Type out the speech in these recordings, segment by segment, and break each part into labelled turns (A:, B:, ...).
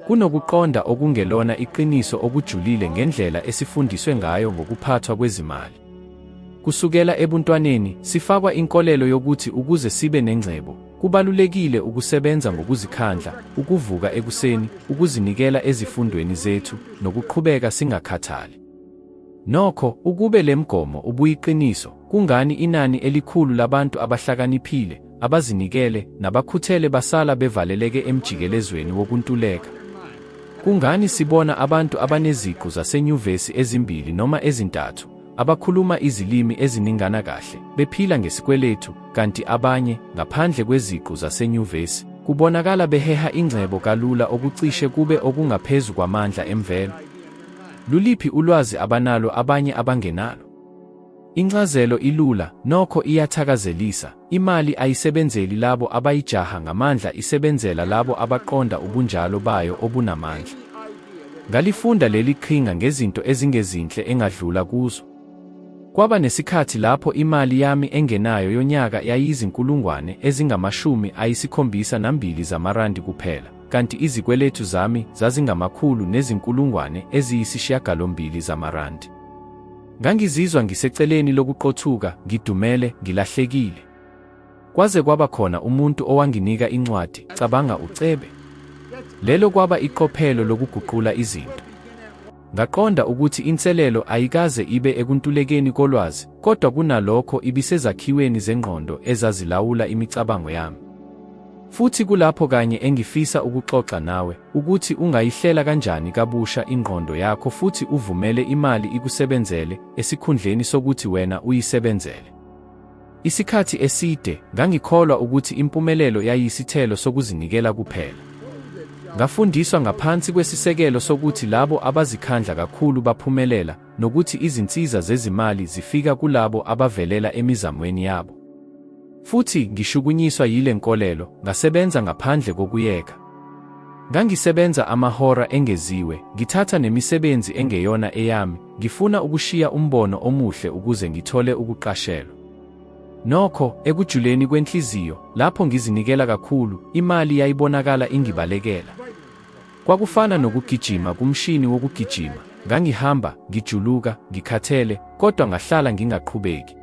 A: Kunokuqonda okungelona iqiniso okujulile ngendlela esifundiswe ngayo ngokuphathwa kwezimali. Kusukela ebuntwaneni, sifakwa inkolelo yokuthi ukuze sibe nengcebo, kubalulekile ukusebenza ngokuzikhandla, ukuvuka ekuseni, ukuzinikela ezifundweni zethu, nokuqhubeka singakhathali. Nokho, ukube le mgomo ubuyiqiniso, kungani inani elikhulu labantu abahlakaniphile, abazinikele, nabakhuthele basala bevaleleke emjikelezweni wokuntuleka? Kungani sibona abantu abaneziqu zasenyuvesi ezimbili noma ezintathu, abakhuluma izilimi eziningana kahle, bephila ngesikweletu, kanti abanye, ngaphandle kweziqu zasenyuvesi, kubonakala beheha ingcebo kalula okucishe kube okungaphezu kwamandla emvelo? Luliphi ulwazi abanalo abanye abangenalo? Incazelo ilula, nokho iyathakazelisa. Imali ayisebenzeli labo abayijaha ngamandla, isebenzela labo abaqonda ubunjalo bayo obunamandla. Ngalifunda leli qhinga ngezinto ezingezinhle engadlula kuzo. Kwaba nesikhathi lapho imali yami engenayo yonyaka yayizinkulungwane ezingama-72 zamarandi kuphela, kanti izikweletu zami zazingamakhulu nezinkulungwane eziyisishiyagalombili zamarandi. Ngangizizwa ngiseceleni lokuqothuka, ngidumele, ngilahlekile. Kwaze kwaba khona umuntu owanginika incwadi, Cabanga Ucebe. Lelo kwaba iqophelo lokuguqula izinto. Ngaqonda ukuthi inselelo ayikaze ibe ekuntulekeni kolwazi, kodwa kunalokho ibisezakhiweni zengqondo ezazilawula imicabango yami. Futhi kulapho kanye engifisa ukuxoxa nawe, ukuthi ungayihlela kanjani kabusha ingqondo yakho futhi uvumele imali ikusebenzele esikhundleni sokuthi wena uyisebenzele. Isikhathi eside, ngangikholwa ukuthi impumelelo yayiyisithelo sokuzinikela kuphela. Ngafundiswa ngaphansi kwesisekelo sokuthi labo abazikhandla kakhulu baphumelela, nokuthi izinsiza zezimali zifika kulabo abavelela emizamweni yabo. Futhi ngishukunyiswa yile nkolelo, ngasebenza ngaphandle kokuyeka. Ngangisebenza amahora engeziwe, ngithatha nemisebenzi engeyona eyami, ngifuna ukushiya umbono omuhle ukuze ngithole ukuqashelwa. Nokho, ekujuleni kwenhliziyo, lapho ngizinikela kakhulu, imali yayibonakala ingibalekela. Kwakufana nokugijima kumshini wokugijima, ngangihamba, ngijuluka, ngikhathele, kodwa ngahlala ngingaqhubeki.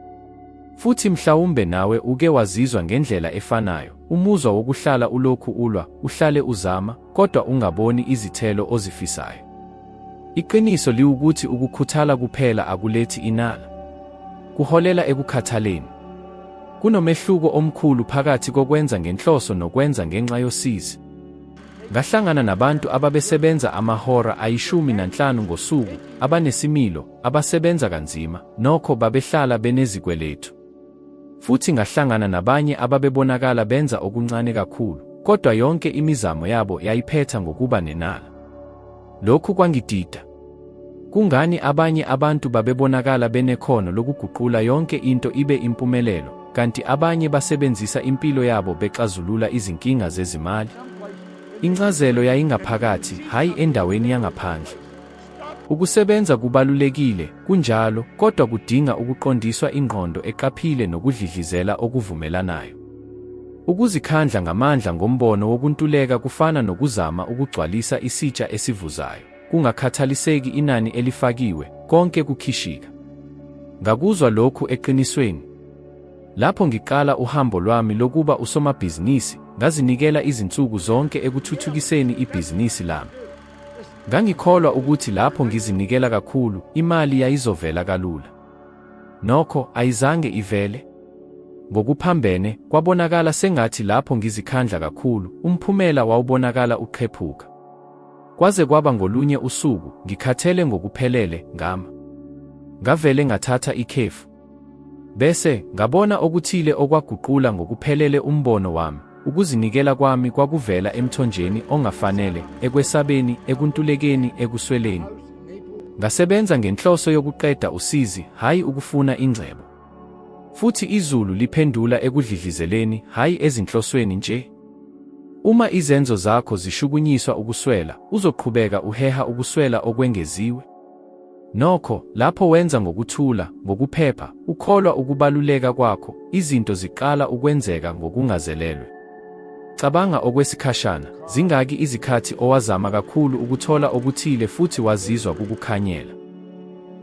A: Futhi mhlawumbe nawe uke wazizwa ngendlela efanayo, umuzwa wokuhlala ulokhu ulwa, uhlale uzama, kodwa ungaboni izithelo ozifisayo. Iqiniso liwukuthi ukukhuthala kuphela akulethi inala. Kuholela ekukhathaleni. Kunomehluko omkhulu phakathi kokwenza ngenhloso nokwenza ngenxa yosizi. Ngahlangana nabantu ababesebenza amahora ayi-15 ngosuku, abanesimilo, abasebenza kanzima, nokho babehlala benezikweletu. Futhi ngahlangana nabanye ababebonakala benza okuncane kakhulu, kodwa yonke imizamo yabo yayiphetha ngokuba nenala. Lokhu kwangidida. Kungani abanye abantu babebonakala benekhono lokuguqula yonke into ibe impumelelo, kanti abanye basebenzisa impilo yabo bexazulula izinkinga zezimali? Incazelo yayingaphakathi, hayi endaweni yangaphandle. Ukusebenza kubalulekile, kunjalo, kodwa kudinga ukuqondiswa ingqondo eqaphile nokudlidlizela okuvumelanayo. Ukuzikhandla ngamandla ngombono wokuntuleka kufana nokuzama ukugcwalisa isitsha esivuzayo, kungakhathaliseki inani elifakiwe, konke kukhishika. Ngakuzwa lokhu eqinisweni. Lapho ngiqala uhambo lwami lokuba usomabhizinisi, ngazinikela izinsuku zonke ekuthuthukiseni ibhizinisi lami. Ngangikholwa ukuthi lapho ngizinikela kakhulu, imali yayizovela kalula. Nokho, ayizange ivele. Ngokuphambene, kwabonakala sengathi lapho ngizikhandla kakhulu, umphumela wawubonakala uqhephuka. Kwaze kwaba ngolunye usuku, ngikhathele ngokuphelele, ngavele ngathatha ikhefu. Bese, ngabona okuthile okwaguqula ngokuphelele umbono wami. Ukuzinikela kwami kwakuvela emthonjeni ongafanele, ekwesabeni, ekuntulekeni, ekusweleni. Ngasebenza ngenhloso yokuqeda usizi, hayi ukufuna ingcebo. Futhi izulu liphendula ekudlidlizeleni, hayi ezinhlosweni nje. Uma izenzo zakho zishukunyiswa ukuswela, uzoqhubeka uheha ukuswela okwengeziwe. Nokho, lapho wenza ngokuthula, ngokuphepha, ukholwa ukubaluleka kwakho, izinto ziqala ukwenzeka ngokungazelelwe. Cabanga okwesikhashana, zingaki izikhathi owazama kakhulu ukuthola okuthile futhi wazizwa kukukhanyela?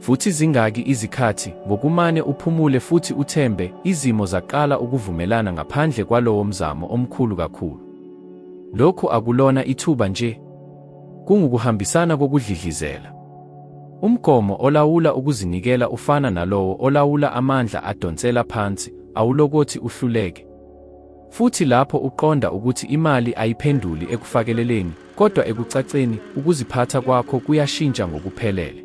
A: Futhi zingaki izikhathi, ngokumane uphumule futhi uthembe, izimo zaqala ukuvumelana ngaphandle kwalowo mzamo omkhulu kakhulu? Lokhu akulona ithuba nje, kungukuhambisana kokudlidlizela. Umgomo olawula ukuzinikela ufana nalowo olawula amandla adonsela phansi, awulokothi uhluleke. Futhi lapho uqonda ukuthi imali ayiphenduli ekufakeleleni, kodwa ekucaceni, ukuziphatha kwakho kuyashintsha ngokuphelele.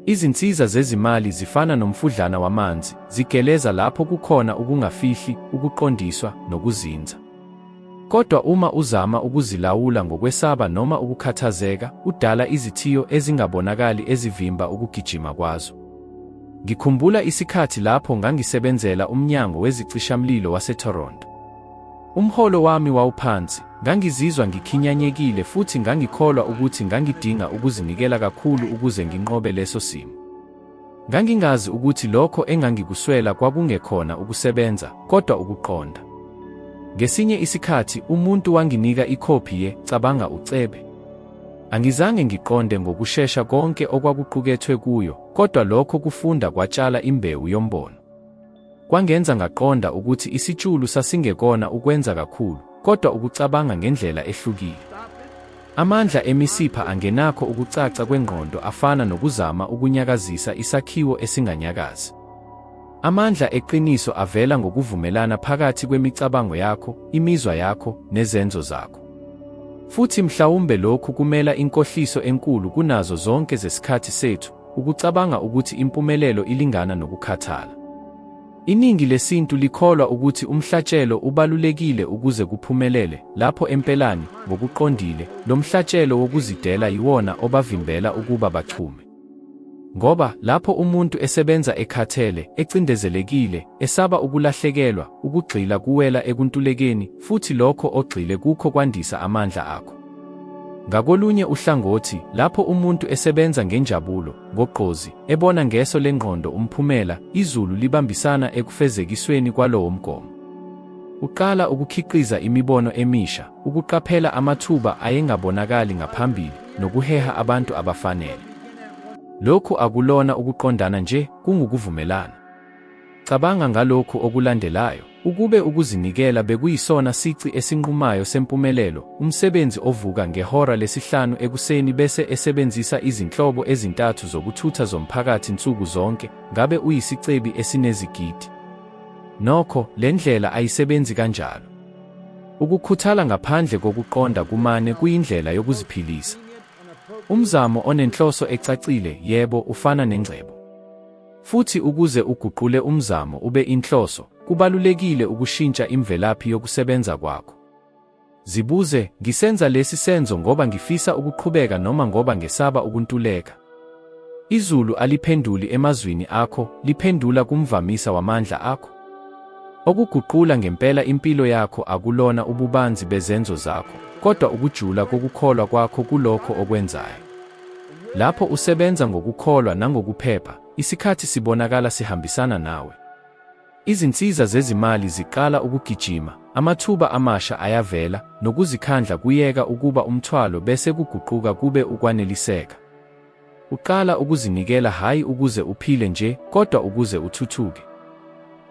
A: Izinsiza zezimali zifana nomfudlana wamanzi, zigeleza lapho kukhona ukungafihli, ukuqondiswa, nokuzinza. Kodwa uma uzama ukuzilawula ngokwesaba noma ukukhathazeka, udala izithiyo ezingabonakali ezivimba ukugijima kwazo. Ngikhumbula isikhathi lapho ngangisebenzela umnyango wezicishamlilo waseToronto. Umholo wami wawuphansi, ngangizizwa ngikhinyanyekile futhi ngangikholwa ukuthi ngangidinga ukuzinikela kakhulu ukuze nginqobe leso simo. Ngangingazi ukuthi lokho engangikuswela kwakungekhona ukusebenza, kodwa ukuqonda. Ngesinye isikhathi umuntu wanginika ikhophi ye-Cabanga ucebe. Angizange ngiqonde ngokushesha konke okwakuqukethwe kuyo, kodwa lokho kufunda kwatshala imbewu yombono. Kwangenza ngaqonda ukuthi isitshulu sasingekona ukwenza kakhulu, kodwa ukucabanga ngendlela ehlukile. Amandla emisipha angenakho ukucaca kwengqondo afana nokuzama ukunyakazisa isakhiwo esinganyakazi. Amandla eqiniso avela ngokuvumelana phakathi kwemicabango yakho, imizwa yakho, nezenzo zakho. Futhi mhlawumbe lokhu kumela inkohliso enkulu kunazo zonke zesikhathi sethu, ukucabanga ukuthi impumelelo ilingana nokukhathala. Iningi lesintu likholwa ukuthi umhlatshelo ubalulekile ukuze kuphumelele, lapho empelani, ngokuqondile, lo mhlatshelo wokuzidela yiwona obavimbela ukuba bachume. Ngoba lapho umuntu esebenza ekhathele, ecindezelekile, esaba ukulahlekelwa, ukugxila kuwela ekuntulekeni, futhi lokho ogxile kukho kwandisa amandla akho. Ngakolunye uhlangothi, lapho umuntu esebenza ngenjabulo, ngogqozi, ebona ngeso lengqondo umphumela, izulu libambisana ekufezekisweni kwalowo mgomo. Uqala ukukhiqiza imibono emisha, ukuqaphela amathuba ayengabonakali ngaphambili, nokuheha abantu abafanele. Lokhu akulona ukuqondana nje, kungukuvumelana. Cabanga ngalokhu okulandelayo, ukube ukuzinikela bekuyisona sici esinqumayo sempumelelo, umsebenzi ovuka ngehora lesihlanu ekuseni bese esebenzisa izinhlobo ezintathu zokuthutha zomphakathi nsuku zonke, ngabe uyisicebi esinezigidi. Nokho, le ndlela ayisebenzi kanjalo. Ukukhuthala ngaphandle kokuqonda kumane kuyindlela yokuziphilisa. Umzamo onenhloso ecacile, yebo, ufana nengcebo. Futhi ukuze uguqule umzamo ube inhloso, kubalulekile ukushintsha imvelaphi yokusebenza kwakho. Zibuze, ngisenza lesi senzo ngoba ngifisa ukuqhubeka noma ngoba ngesaba ukuntuleka? Izulu aliphenduli emazwini akho, liphendula kumvamisa wamandla akho. Okuguqula ngempela impilo yakho akulona ububanzi bezenzo zakho, kodwa ukujula kokukholwa kwakho kulokho okwenzayo. Lapho usebenza ngokukholwa nangokuphepha, isikhathi sibonakala sihambisana nawe. Izinsiza zezimali ziqala ukugijima, amathuba amasha ayavela, nokuzikhandla kuyeka ukuba umthwalo bese kuguquka kube ukwaneliseka. Uqala ukuzinikela hayi ukuze uphile nje, kodwa ukuze uthuthuke.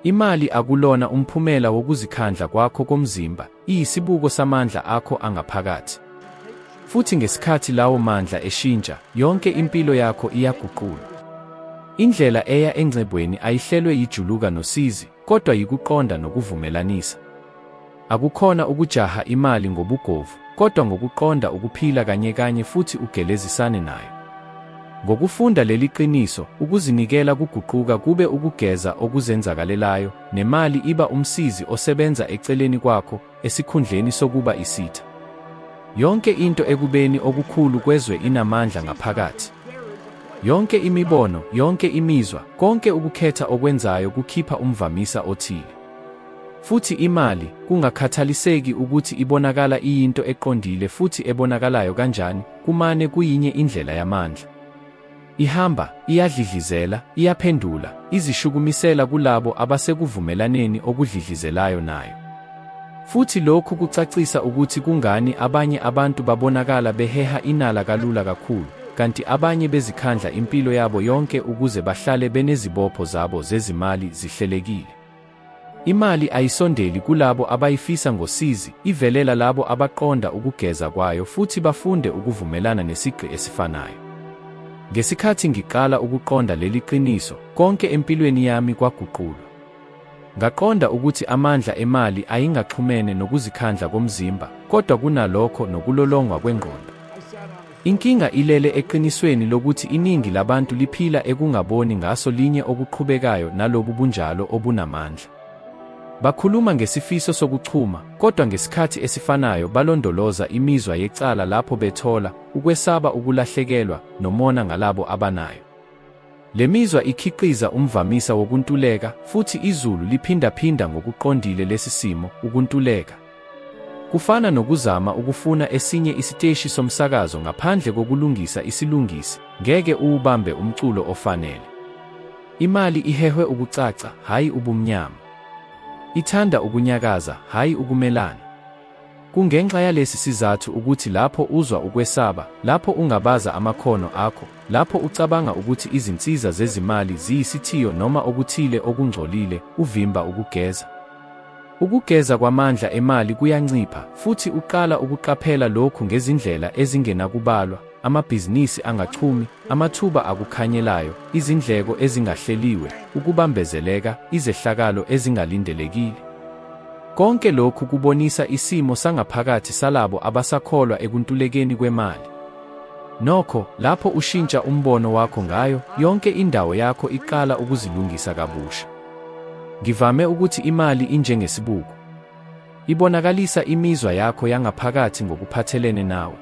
A: Imali akulona umphumela wokuzikhandla kwakho komzimba, iyisibuko samandla akho angaphakathi. Futhi ngesikhathi lawo mandla eshintsha, yonke impilo yakho iyaguqulwa. Indlela eya engcebweni ayihlelwe yijuluka nosizi, kodwa yikuqonda nokuvumelanisa. Akukhona ukujaha imali ngobugovu, kodwa ngokuqonda ukuphila kanye futhi ugelezisane nayo. Ngokufunda leli qiniso, ukuzinikela kuguquka kube ukugeza okuzenzakalelayo, nemali iba umsizi osebenza eceleni kwakho, esikhundleni sokuba isitha. Yonke into ekubeni okukhulu kwezwe inamandla ngaphakathi. Yonke imibono, yonke imizwa, konke ukukhetha okwenzayo kukhipha umvamisa othile. Futhi imali, kungakhathaliseki ukuthi ibonakala iyinto eqondile futhi ebonakalayo kanjani, kumane kuyinye indlela yamandla. Ihamba, iyadlidlizela, iyaphendula, izishukumisela kulabo abasekuvumelaneni okudlidlizelayo nayo. Futhi lokhu kucacisa ukuthi kungani abanye abantu babonakala beheha inala kalula kakhulu, kanti abanye bezikhandla impilo yabo yonke ukuze bahlale benezibopho zabo zezimali zihlelekile. Imali ayisondeli kulabo abayifisa ngosizi, ivelela labo abaqonda ukugeza kwayo futhi bafunde ukuvumelana nesigqi esifanayo. Ngesikhathi ngiqala ukuqonda leli qiniso, konke empilweni yami kwaguqulwa. Ngaqonda ukuthi amandla emali ayingaxhumene nokuzikhandla komzimba, kodwa kunalokho nokulolongwa kwengqondo. Inkinga ilele eqinisweni lokuthi iningi labantu liphila ekungaboni ngaso linye okuqhubekayo nalobu bunjalo obunamandla. Bakhuluma ngesifiso sokuchuma, kodwa ngesikhathi esifanayo balondoloza imizwa yecala lapho bethola ukwesaba ukulahlekelwa nomona ngalabo abanayo. Le mizwa ikhiqiza umvamisa wokuntuleka, futhi izulu liphindaphinda ngokuqondile lesi simo, ukuntuleka. Kufana nokuzama ukufuna esinye isiteshi somsakazo ngaphandle kokulungisa isilungisi, ngeke uwubambe umculo ofanele. Imali ihehwe ukucaca, hayi ubumnyama. Ithanda ukunyakaza, hayi ukumelana. Kungenxa yalesi sizathu ukuthi lapho uzwa ukwesaba, lapho ungabaza amakhono akho, lapho ucabanga ukuthi izinsiza zezimali ziyisithiyo noma okuthile okungcolile, uvimba ukugeza. Ukugeza kwamandla emali kuyancipha, futhi uqala ukuqaphela lokhu ngezindlela ezingenakubalwa: amabhizinisi angachumi, amathuba akukhanyelayo, izindleko ezingahleliwe, ukubambezeleka, izehlakalo ezingalindelekile. Konke lokhu kubonisa isimo sangaphakathi salabo abasakholwa ekuntulekeni kwemali. Nokho, lapho ushintsha umbono wakho ngayo, yonke indawo yakho iqala ukuzilungisa kabusha. Ngivame ukuthi imali injengesibuko. Ibonakalisa imizwa yakho yangaphakathi ngokuphathelene nawe.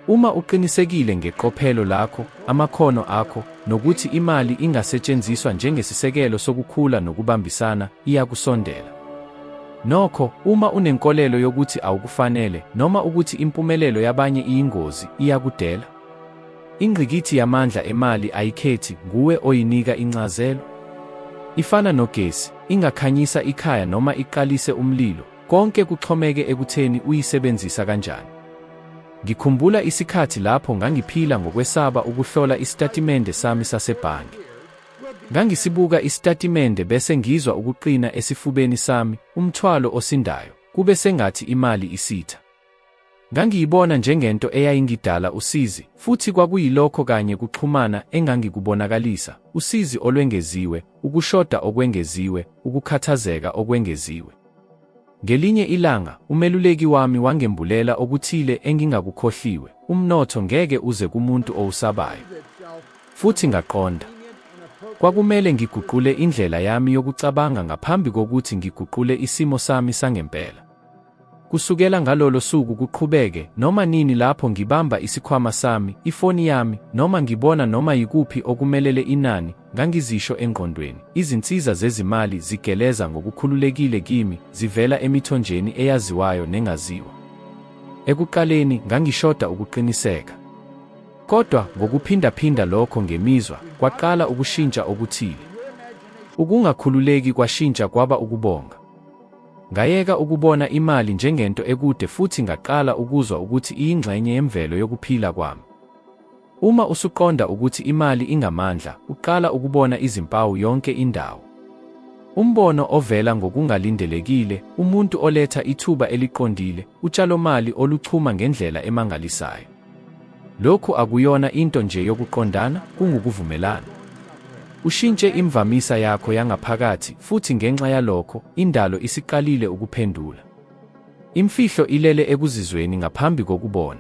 A: Uma uqinisekile ngeqophelo lakho, amakhono akho, nokuthi imali ingasetshenziswa njengesisekelo sokukhula nokubambisana, iyakusondela. Nokho, uma unenkolelo yokuthi awukufanele, noma ukuthi impumelelo yabanye iyingozi, iyakudela. Ingqikithi yamandla emali ayikhethi nguwe oyinika incazelo. Ifana nogesi, ingakhanyisa ikhaya noma iqalise umlilo, konke kuxhomeke ekutheni uyisebenzisa kanjani. Ngikhumbula isikhathi lapho ngangiphila ngokwesaba ukuhlola isitatimende sami sasebhange. Ngangisibuka isitatimende bese ngizwa ukuqina esifubeni sami, umthwalo osindayo, kube sengathi imali isitha. Ngangiyibona njengento eyayingidala usizi, futhi kwakuyilokho kanye kuxhumana engangikubonakalisa: usizi olwengeziwe, ukushoda okwengeziwe, ukukhathazeka okwengeziwe. Ngelinye ilanga, umeluleki wami wangembulela okuthile engingakukhohliwe: umnotho ngeke uze kumuntu owusabayo. Futhi ngaqonda. Kwakumele ngiguqule indlela yami yokucabanga ngaphambi kokuthi ngiguqule isimo sami sangempela. Kusukela ngalolo suku kuqhubeke, noma nini lapho ngibamba isikhwama sami, ifoni yami, noma ngibona noma yikuphi okumelele inani, ngangizisho engqondweni: izinsiza zezimali zigeleza ngokukhululekile kimi, zivela emithonjeni eyaziwayo nengaziwa. Ekuqaleni ngangishoda ukuqiniseka. Kodwa ngokuphindaphinda lokho ngemizwa, kwaqala ukushintsha okuthile. Ukungakhululeki kwashintsha kwaba ukubonga. Ngayeka ukubona imali njengento ekude futhi ngaqala ukuzwa ukuthi iyingxenye yemvelo yokuphila kwami. Uma usuqonda ukuthi imali ingamandla, uqala ukubona izimpawu yonke indawo. Umbono ovela ngokungalindelekile, umuntu oletha ithuba eliqondile, utshalomali oluchuma ngendlela emangalisayo. Lokhu akuyona into nje yokuqondana, kungukuvumelana. Ushintshe imvamisa yakho yangaphakathi, futhi ngenxa yalokho, indalo isiqalile ukuphendula. Imfihlo ilele ekuzizweni ngaphambi kokubona.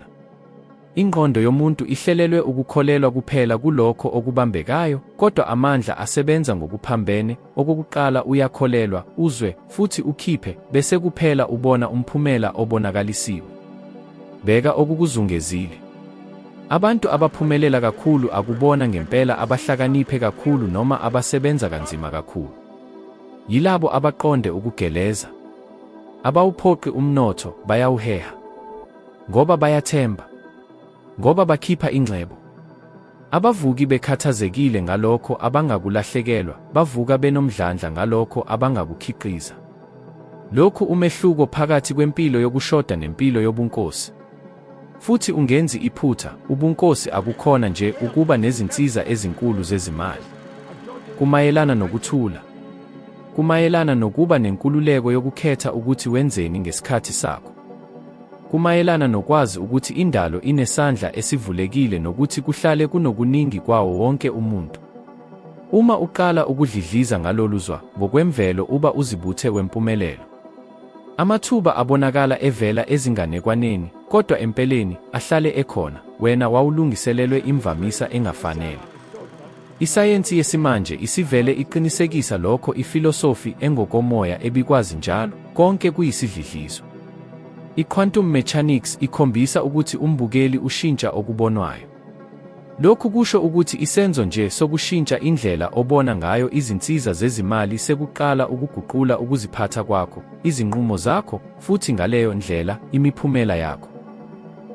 A: Ingqondo yomuntu ihlelelwe ukukholelwa kuphela kulokho okubambekayo, kodwa amandla asebenza ngokuphambene. Okokuqala uyakholelwa, uzwe, futhi ukhiphe, bese kuphela ubona umphumela obonakalisiwe. Bheka okukuzungezile. Abantu abaphumelela kakhulu akubona ngempela abahlakaniphe kakhulu noma abasebenza kanzima kakhulu. Yilabo abaqonde ukugeleza. Abawuphoqi umnotho bayawuheha. Ngoba bayathemba. Ngoba bakhipha ingcebo. Abavuki bekhathazekile ngalokho abangakulahlekelwa, bavuka benomdlandla ngalokho abangakukhiqiza. Lokhu umehluko phakathi kwempilo yokushoda nempilo yobunkosi. Futhi ungenzi iphutha, ubunkosi akukhona nje ukuba nezinsiza ezinkulu zezimali. Kumayelana nokuthula. Kumayelana nokuba nenkululeko yokukhetha ukuthi wenzeni ngesikhathi sakho. Kumayelana nokwazi ukuthi indalo inesandla esivulekile nokuthi kuhlale kunokuningi kwawo wonke umuntu. Uma uqala ukudlidliza ngaloluzwa, ngokwemvelo uba uzibuthe wempumelelo. Amathuba abonakala evela ezinganekwaneni, kodwa empeleni ahlale ekhona, wena wawulungiselelwe imvamisa engafanele. Isayensi yesimanje isivele iqinisekisa lokho ifilosofi engokomoya ebikwazi njalo, konke kuyisidlidlizo. I-quantum mechanics ikhombisa ukuthi umbukeli ushintsha okubonwayo. Lokhu kusho ukuthi isenzo nje sokushintsha indlela obona ngayo izinsiza zezimali sekuqala ukuguqula ukuziphatha kwakho, izinqumo zakho, futhi ngaleyo ndlela, imiphumela yakho.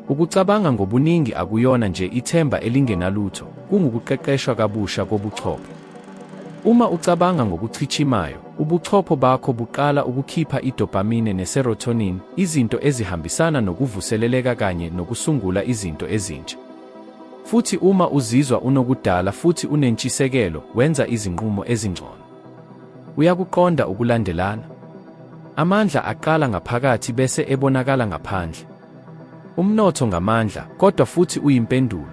A: Ukucabanga ngobuningi akuyona nje ithemba elingenalutho, kungukuqeqeshwa kabusha kobuchopho. Uma ucabanga ngokuchichimayo, ubuchopho bakho buqala ukukhipha idopamine neserotonin, izinto ezihambisana nokuvuseleleka kanye nokusungula izinto ezintsha. Futhi uma uzizwa unokudala futhi unentshisekelo, wenza izinqumo ezingcono. Uyakuqonda ukulandelana. Amandla aqala ngaphakathi bese ebonakala ngaphandle. Umnotho ngamandla, kodwa futhi uyimpendulo.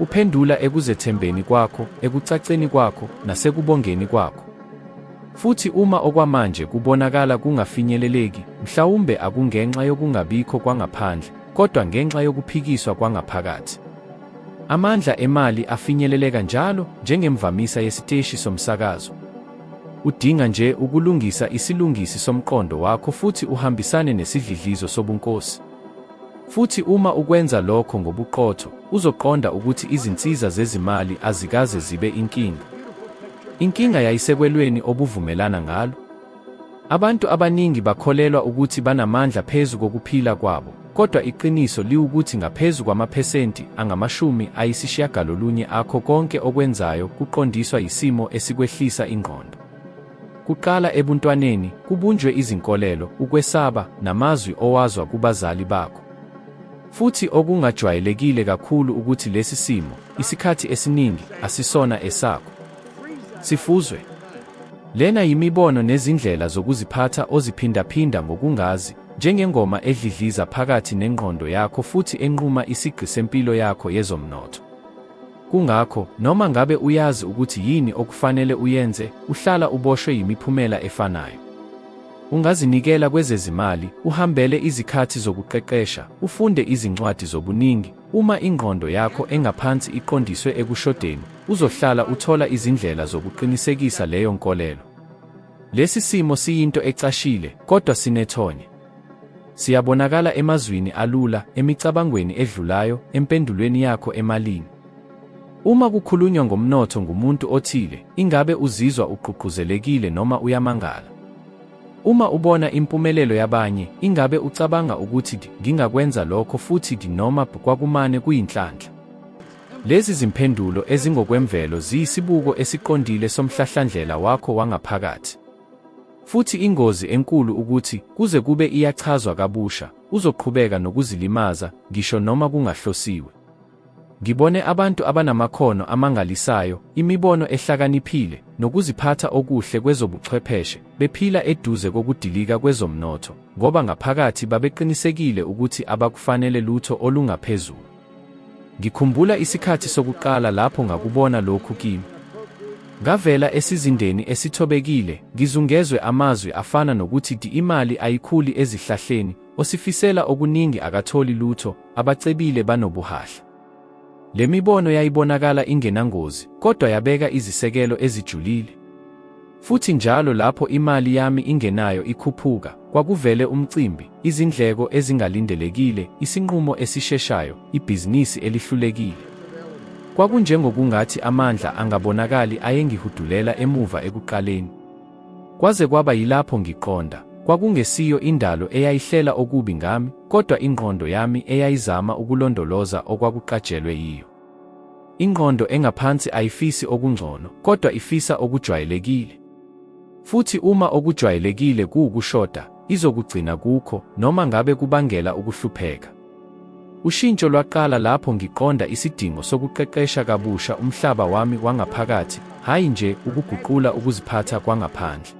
A: Uphendula ekuzethembeni kwakho, ekucaceni kwakho, nasekubongeni kwakho. Futhi uma okwamanje kubonakala kungafinyeleleki, mhlawumbe akungenxa yokungabikho kwangaphandle, kodwa ngenxa yokuphikiswa kwangaphakathi. Amandla emali afinyeleleka njalo, njengemvamisa yesiteshi somsakazo. Udinga nje ukulungisa isilungisi somqondo wakho futhi uhambisane nesidlidlizo sobunkosi. Futhi uma ukwenza lokho ngobuqotho, uzoqonda ukuthi izinsiza zezimali azikaze zibe inkinga. Inkinga yayisekwelweni obuvumelana ngalo. Abantu abaningi bakholelwa ukuthi banamandla phezu kokuphila kwabo, kodwa iqiniso liwukuthi ngaphezu kwamaphesenti angama-90 akho konke okwenzayo kuqondiswa yisimo esikwehlisa ingqondo. Kuqala ebuntwaneni, kubunjwe izinkolelo, ukwesaba, namazwi owazwa kubazali bakho. Futhi okungajwayelekile kakhulu ukuthi lesi simo, isikhathi esiningi, asisona esakho. Sifuzwe. Lena yimibono nezindlela zokuziphatha oziphindaphinda ngokungazi, njengengoma edlidliza phakathi nengqondo yakho futhi enquma isigqi sempilo yakho yezomnotho. Kungakho, noma ngabe uyazi ukuthi yini okufanele uyenze, uhlala uboshwe yimiphumela efanayo. Ungazinikela kwezezimali, uhambele izikhathi zokuqeqesha, ufunde izincwadi zobuningi, uma ingqondo yakho engaphansi iqondiswe ekushodeni, uzohlala uthola izindlela zokuqinisekisa leyo nkolelo. Lesi simo siyinto ecashile, kodwa sinethonya. Siyabonakala emazwini alula, emicabangweni edlulayo, empendulweni yakho emalini. Uma kukhulunywa ngomnotho ngumuntu othile, ingabe uzizwa uqhuqhuzelekile noma uyamangala? Uma ubona impumelelo yabanye, ingabe ucabanga ukuthi ngingakwenza lokho futhi noma kwakumane kuyinhlanhla? Lezi zimpendulo ezingokwemvelo ziyisibuko esiqondile somhlahlandlela wakho wangaphakathi. Futhi ingozi enkulu ukuthi, kuze kube iyachazwa kabusha, uzoqhubeka nokuzilimaza, ngisho noma kungahlosiwe. Ngibone abantu abanamakhono amangalisayo, imibono ehlakaniphile, nokuziphatha okuhle kwezobuchwepheshe, bephila eduze kokudilika kwezomnotho, ngoba ngaphakathi babeqinisekile ukuthi abakufanele lutho olungaphezulu. Ngikhumbula isikhathi sokuqala lapho ngakubona lokhu kimi. Ngavela esizindeni esithobekile, ngizungezwe amazwi afana nokuthi imali ayikhuli ezihlahleni, osifisela okuningi akatholi lutho, abacebile banobuhahla. Le mibono yayibonakala ingenangozi, kodwa yabeka izisekelo ezijulile. Futhi njalo lapho imali yami ingenayo ikhuphuka, kwakuvele umcimbi, izindleko ezingalindelekile, isinqumo esisheshayo, ibhizinisi elihlulekile. Kwakunjengokungathi amandla angabonakali ayengihudulela emuva ekuqaleni. Kwaze kwaba yilapho ngiqonda, kwakungesiyo indalo eyayihlela okubi ngami, kodwa ingqondo yami eyayizama ukulondoloza okwakuqajelwe yiyo. Ingqondo engaphansi ayifisi okungcono, kodwa ifisa okujwayelekile. Futhi uma okujwayelekile kuukushoda, izokugcina kukho noma ngabe kubangela ukuhlupheka. Ushintsho lwaqala lapho ngiqonda isidingo sokuqeqesha kabusha umhlaba wami wangaphakathi, hayi nje ukuguqula ukuziphatha kwangaphandle.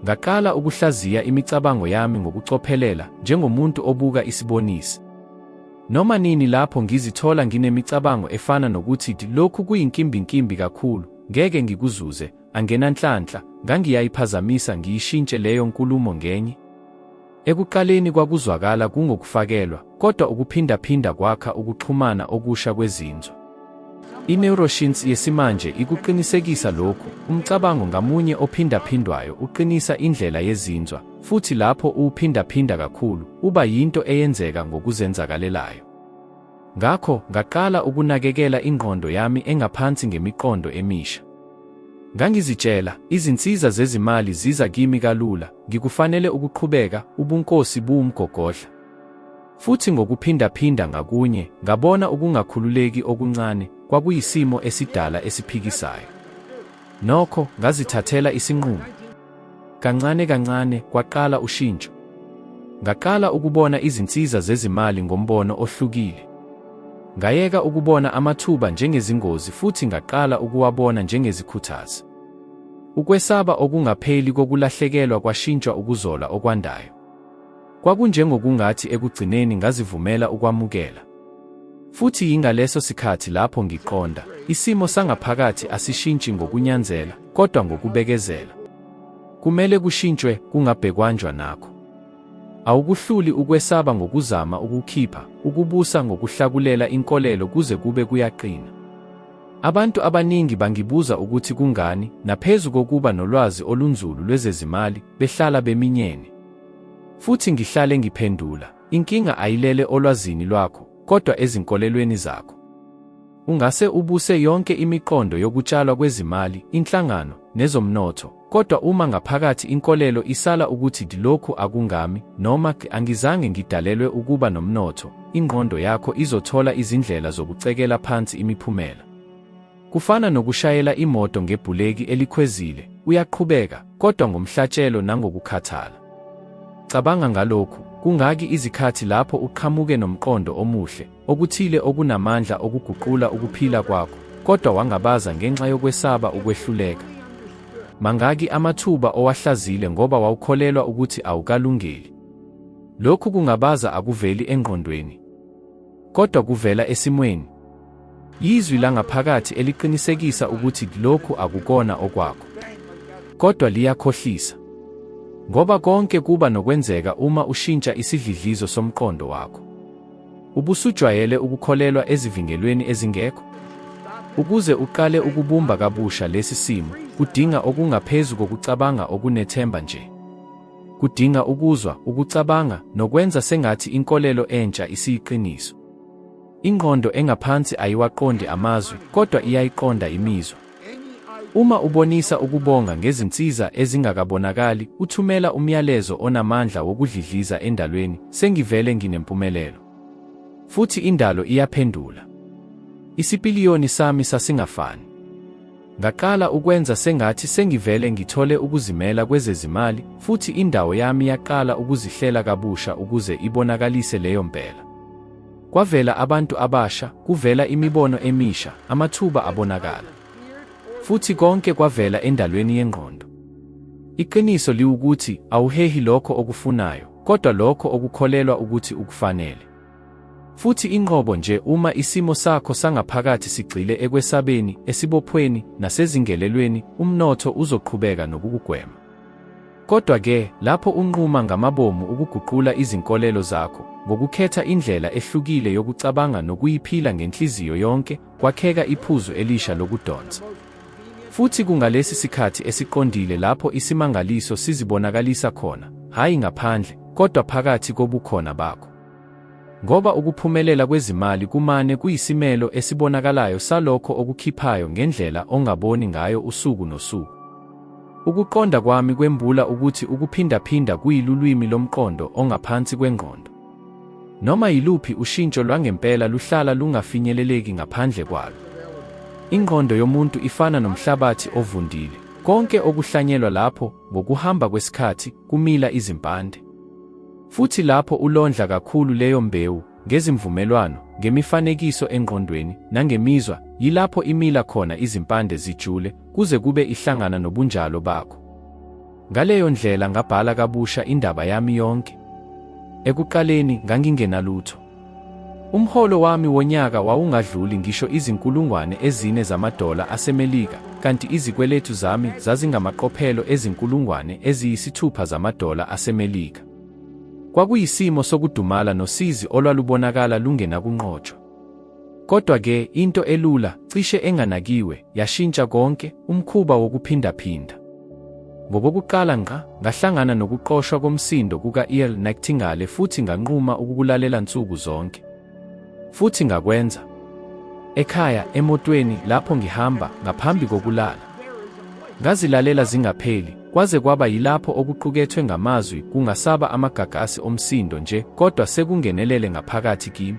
A: Ngaqala ukuhlaziya imicabango yami ngokucophelela njengomuntu obuka isibonisi. Noma nini lapho ngizithola nginemicabango efana nokuthi lokhu kuyinkimbinkimbi kakhulu, ngeke ngikuzuze, angenanhlanhla, ngangiyayiphazamisa ngiyishintshe leyo nkulumo ngenye. Ekuqaleni kwakuzwakala kungokufakelwa, kodwa ukuphindaphinda kwakha ukuxhumana okusha kwezinzwa. I-neuroscience yesimanje ikuqinisekisa lokhu, umcabango ngamunye ophindaphindwayo uqinisa indlela yezinzwa, futhi lapho uphindaphinda kakhulu, uba yinto eyenzeka ngokuzenzakalelayo. Ngakho, ngaqala ukunakekela ingqondo yami engaphansi ngemiqondo emisha. Ngangizitshela, izinsiza zezimali ziza kimi kalula, ngikufanele ukuqhubeka, ubunkosi buwumgogodla. Futhi ngokuphindaphinda ngakunye, ngabona ukungakhululeki okuncane, kwakuyisimo esidala esiphikisayo. Nokho, ngazithathela isinqumo. Kancane kancane, kwaqala ushintsho. Ngaqala ukubona izinsiza zezimali ngombono ohlukile. Ngayeka ukubona amathuba njengezingozi futhi ngaqala ukuwabona njengezikhuthazi. Ukwesaba okungapheli kokulahlekelwa kwashintshwa ukuzola okwandayo. Kwakunjengokungathi ekugcineni ngazivumela ukwamukela. Futhi yingaleso sikhathi lapho ngiqonda, isimo sangaphakathi asishintshi ngokunyanzela, kodwa ngokubekezela. Kumele kushintshwe, kungabhekwanjwa nakho. Awukuhluli ukwesaba ngokuzama ukukhipha, ukubusa ngokuhlakulela inkolelo kuze kube kuyaqina. Abantu abaningi bangibuza ukuthi kungani, naphezu kokuba nolwazi olunzulu lwezezimali, behlala beminyene. Futhi ngihlale ngiphendula, inkinga ayilele olwazini lwakho, kodwa ezinkolelweni zakho. Ungase ubuse yonke imiqondo yokutshalwa kwezimali, inhlangano, nezomnotho, kodwa uma ngaphakathi inkolelo isala ukuthi lokhu akungami, noma angizange ngidalelwe ukuba nomnotho, ingqondo yakho izothola izindlela zokucekela phansi imiphumela. Kufana nokushayela imoto ngebhuleki elikhwezile, uyaqhubeka, kodwa ngomhlatshelo nangokukhathala. Cabanga ngalokhu, kungaki izikhathi lapho uqhamuke nomqondo omuhle, okuthile okunamandla okuguqula ukuphila kwakho, kodwa wangabaza ngenxa yokwesaba ukwehluleka. Mangaki amathuba owahlazile ngoba wawukholelwa ukuthi awukalungeli. Lokhu kungabaza akuveli engqondweni, kodwa kuvela esimweni. Yizwi langaphakathi eliqinisekisa ukuthi lokhu akukona okwakho, kodwa liyakhohlisa. Ngoba konke kuba nokwenzeka uma ushintsha isidlidlizo somqondo wakho. Ubusujwayele ukukholelwa ezivingelweni ezingekho. Ukuze uqale ukubumba kabusha lesi simo, kudinga okungaphezu kokucabanga okunethemba nje. Kudinga ukuzwa, ukucabanga, nokwenza sengathi inkolelo entsha isiyiqiniso. Ingqondo engaphansi ayiwaqondi amazwi, kodwa iyayiqonda imizwa. Uma ubonisa ukubonga ngezinsiza ezingakabonakali, uthumela umyalezo onamandla wokudlidliza endalweni, sengivele nginempumelelo. Futhi indalo iyaphendula. Isipiliyoni sami sasingafani. Ngaqala ukwenza sengathi sengivele ngithole ukuzimela kwezezimali, futhi indawo yami yaqala ukuzihlela kabusha ukuze ibonakalise leyo mpela. Kwavela abantu abasha, kuvela imibono emisha, amathuba abonakala. Futhi konke kwavela endalweni yengqondo. Iqiniso liwukuthi awuhehi lokho okufunayo, kodwa lokho okukholelwa ukuthi ukufanele. Futhi inqobo nje uma isimo sakho sangaphakathi sigxile ekwesabeni, esibophweni, nasezingelelweni, umnotho uzoqhubeka nokukugwema. Kodwa-ke, lapho unquma ngamabomu ukuguqula izinkolelo zakho, ngokukhetha indlela ehlukile yokucabanga nokuyiphila ngenhliziyo yonke, kwakheka iphuzu elisha lokudonsa. Futhi kungalesi sikhathi esiqondile lapho isimangaliso sizibonakalisa khona, hayi ngaphandle, kodwa phakathi kobukhona bakho. Ngoba ukuphumelela kwezimali kumane kuyisimelo esibonakalayo salokho okukhiphayo ngendlela ongaboni ngayo usuku nosuku. Ukuqonda kwami kwembula ukuthi ukuphindaphinda kuyilulwimi lomqondo ongaphansi kwengqondo. Noma yiluphi ushintsho lwangempela luhlala lungafinyeleleki ngaphandle kwalo. Ingqondo yomuntu ifana nomhlabathi ovundile, konke okuhlanyelwa lapho ngokuhamba kwesikhathi kumila izimpande. Futhi lapho ulondla kakhulu leyo mbewu ngezimvumelwano, ngemifanekiso engqondweni nangemizwa, yilapho imila khona izimpande zijule kuze kube ihlangana nobunjalo bakho. Ngaleyo ndlela ngabhala kabusha indaba yami yonke. Ekuqaleni ngangingenalutho. Umholo wami wonyaka wawungadluli ngisho $4,000 zamadola aseMelika, kanti izikweletu zami zazingamaqophelo $6,000 zamadola aseMelika. Kwakuyisimo sokudumala nosizi olwalubonakala lungenakunqotshwa. Kodwa-ke into elula, cishe enganakiwe, yashintsha konke, umkhuba wokuphindaphinda. Ngokokuqala ngahlangana nokuqoshwa komsindo kuka-Earl Nightingale futhi nganquma ukukulalela nsuku zonke. Futhi ngakwenza ekhaya, emotweni, lapho ngihamba, ngaphambi kokulala. Ngazilalela zingapheli, kwaze kwaba yilapho okuqukethwe ngamazwi kungasaba amagagasi omsindo nje, kodwa sekungenelele ngaphakathi kimi.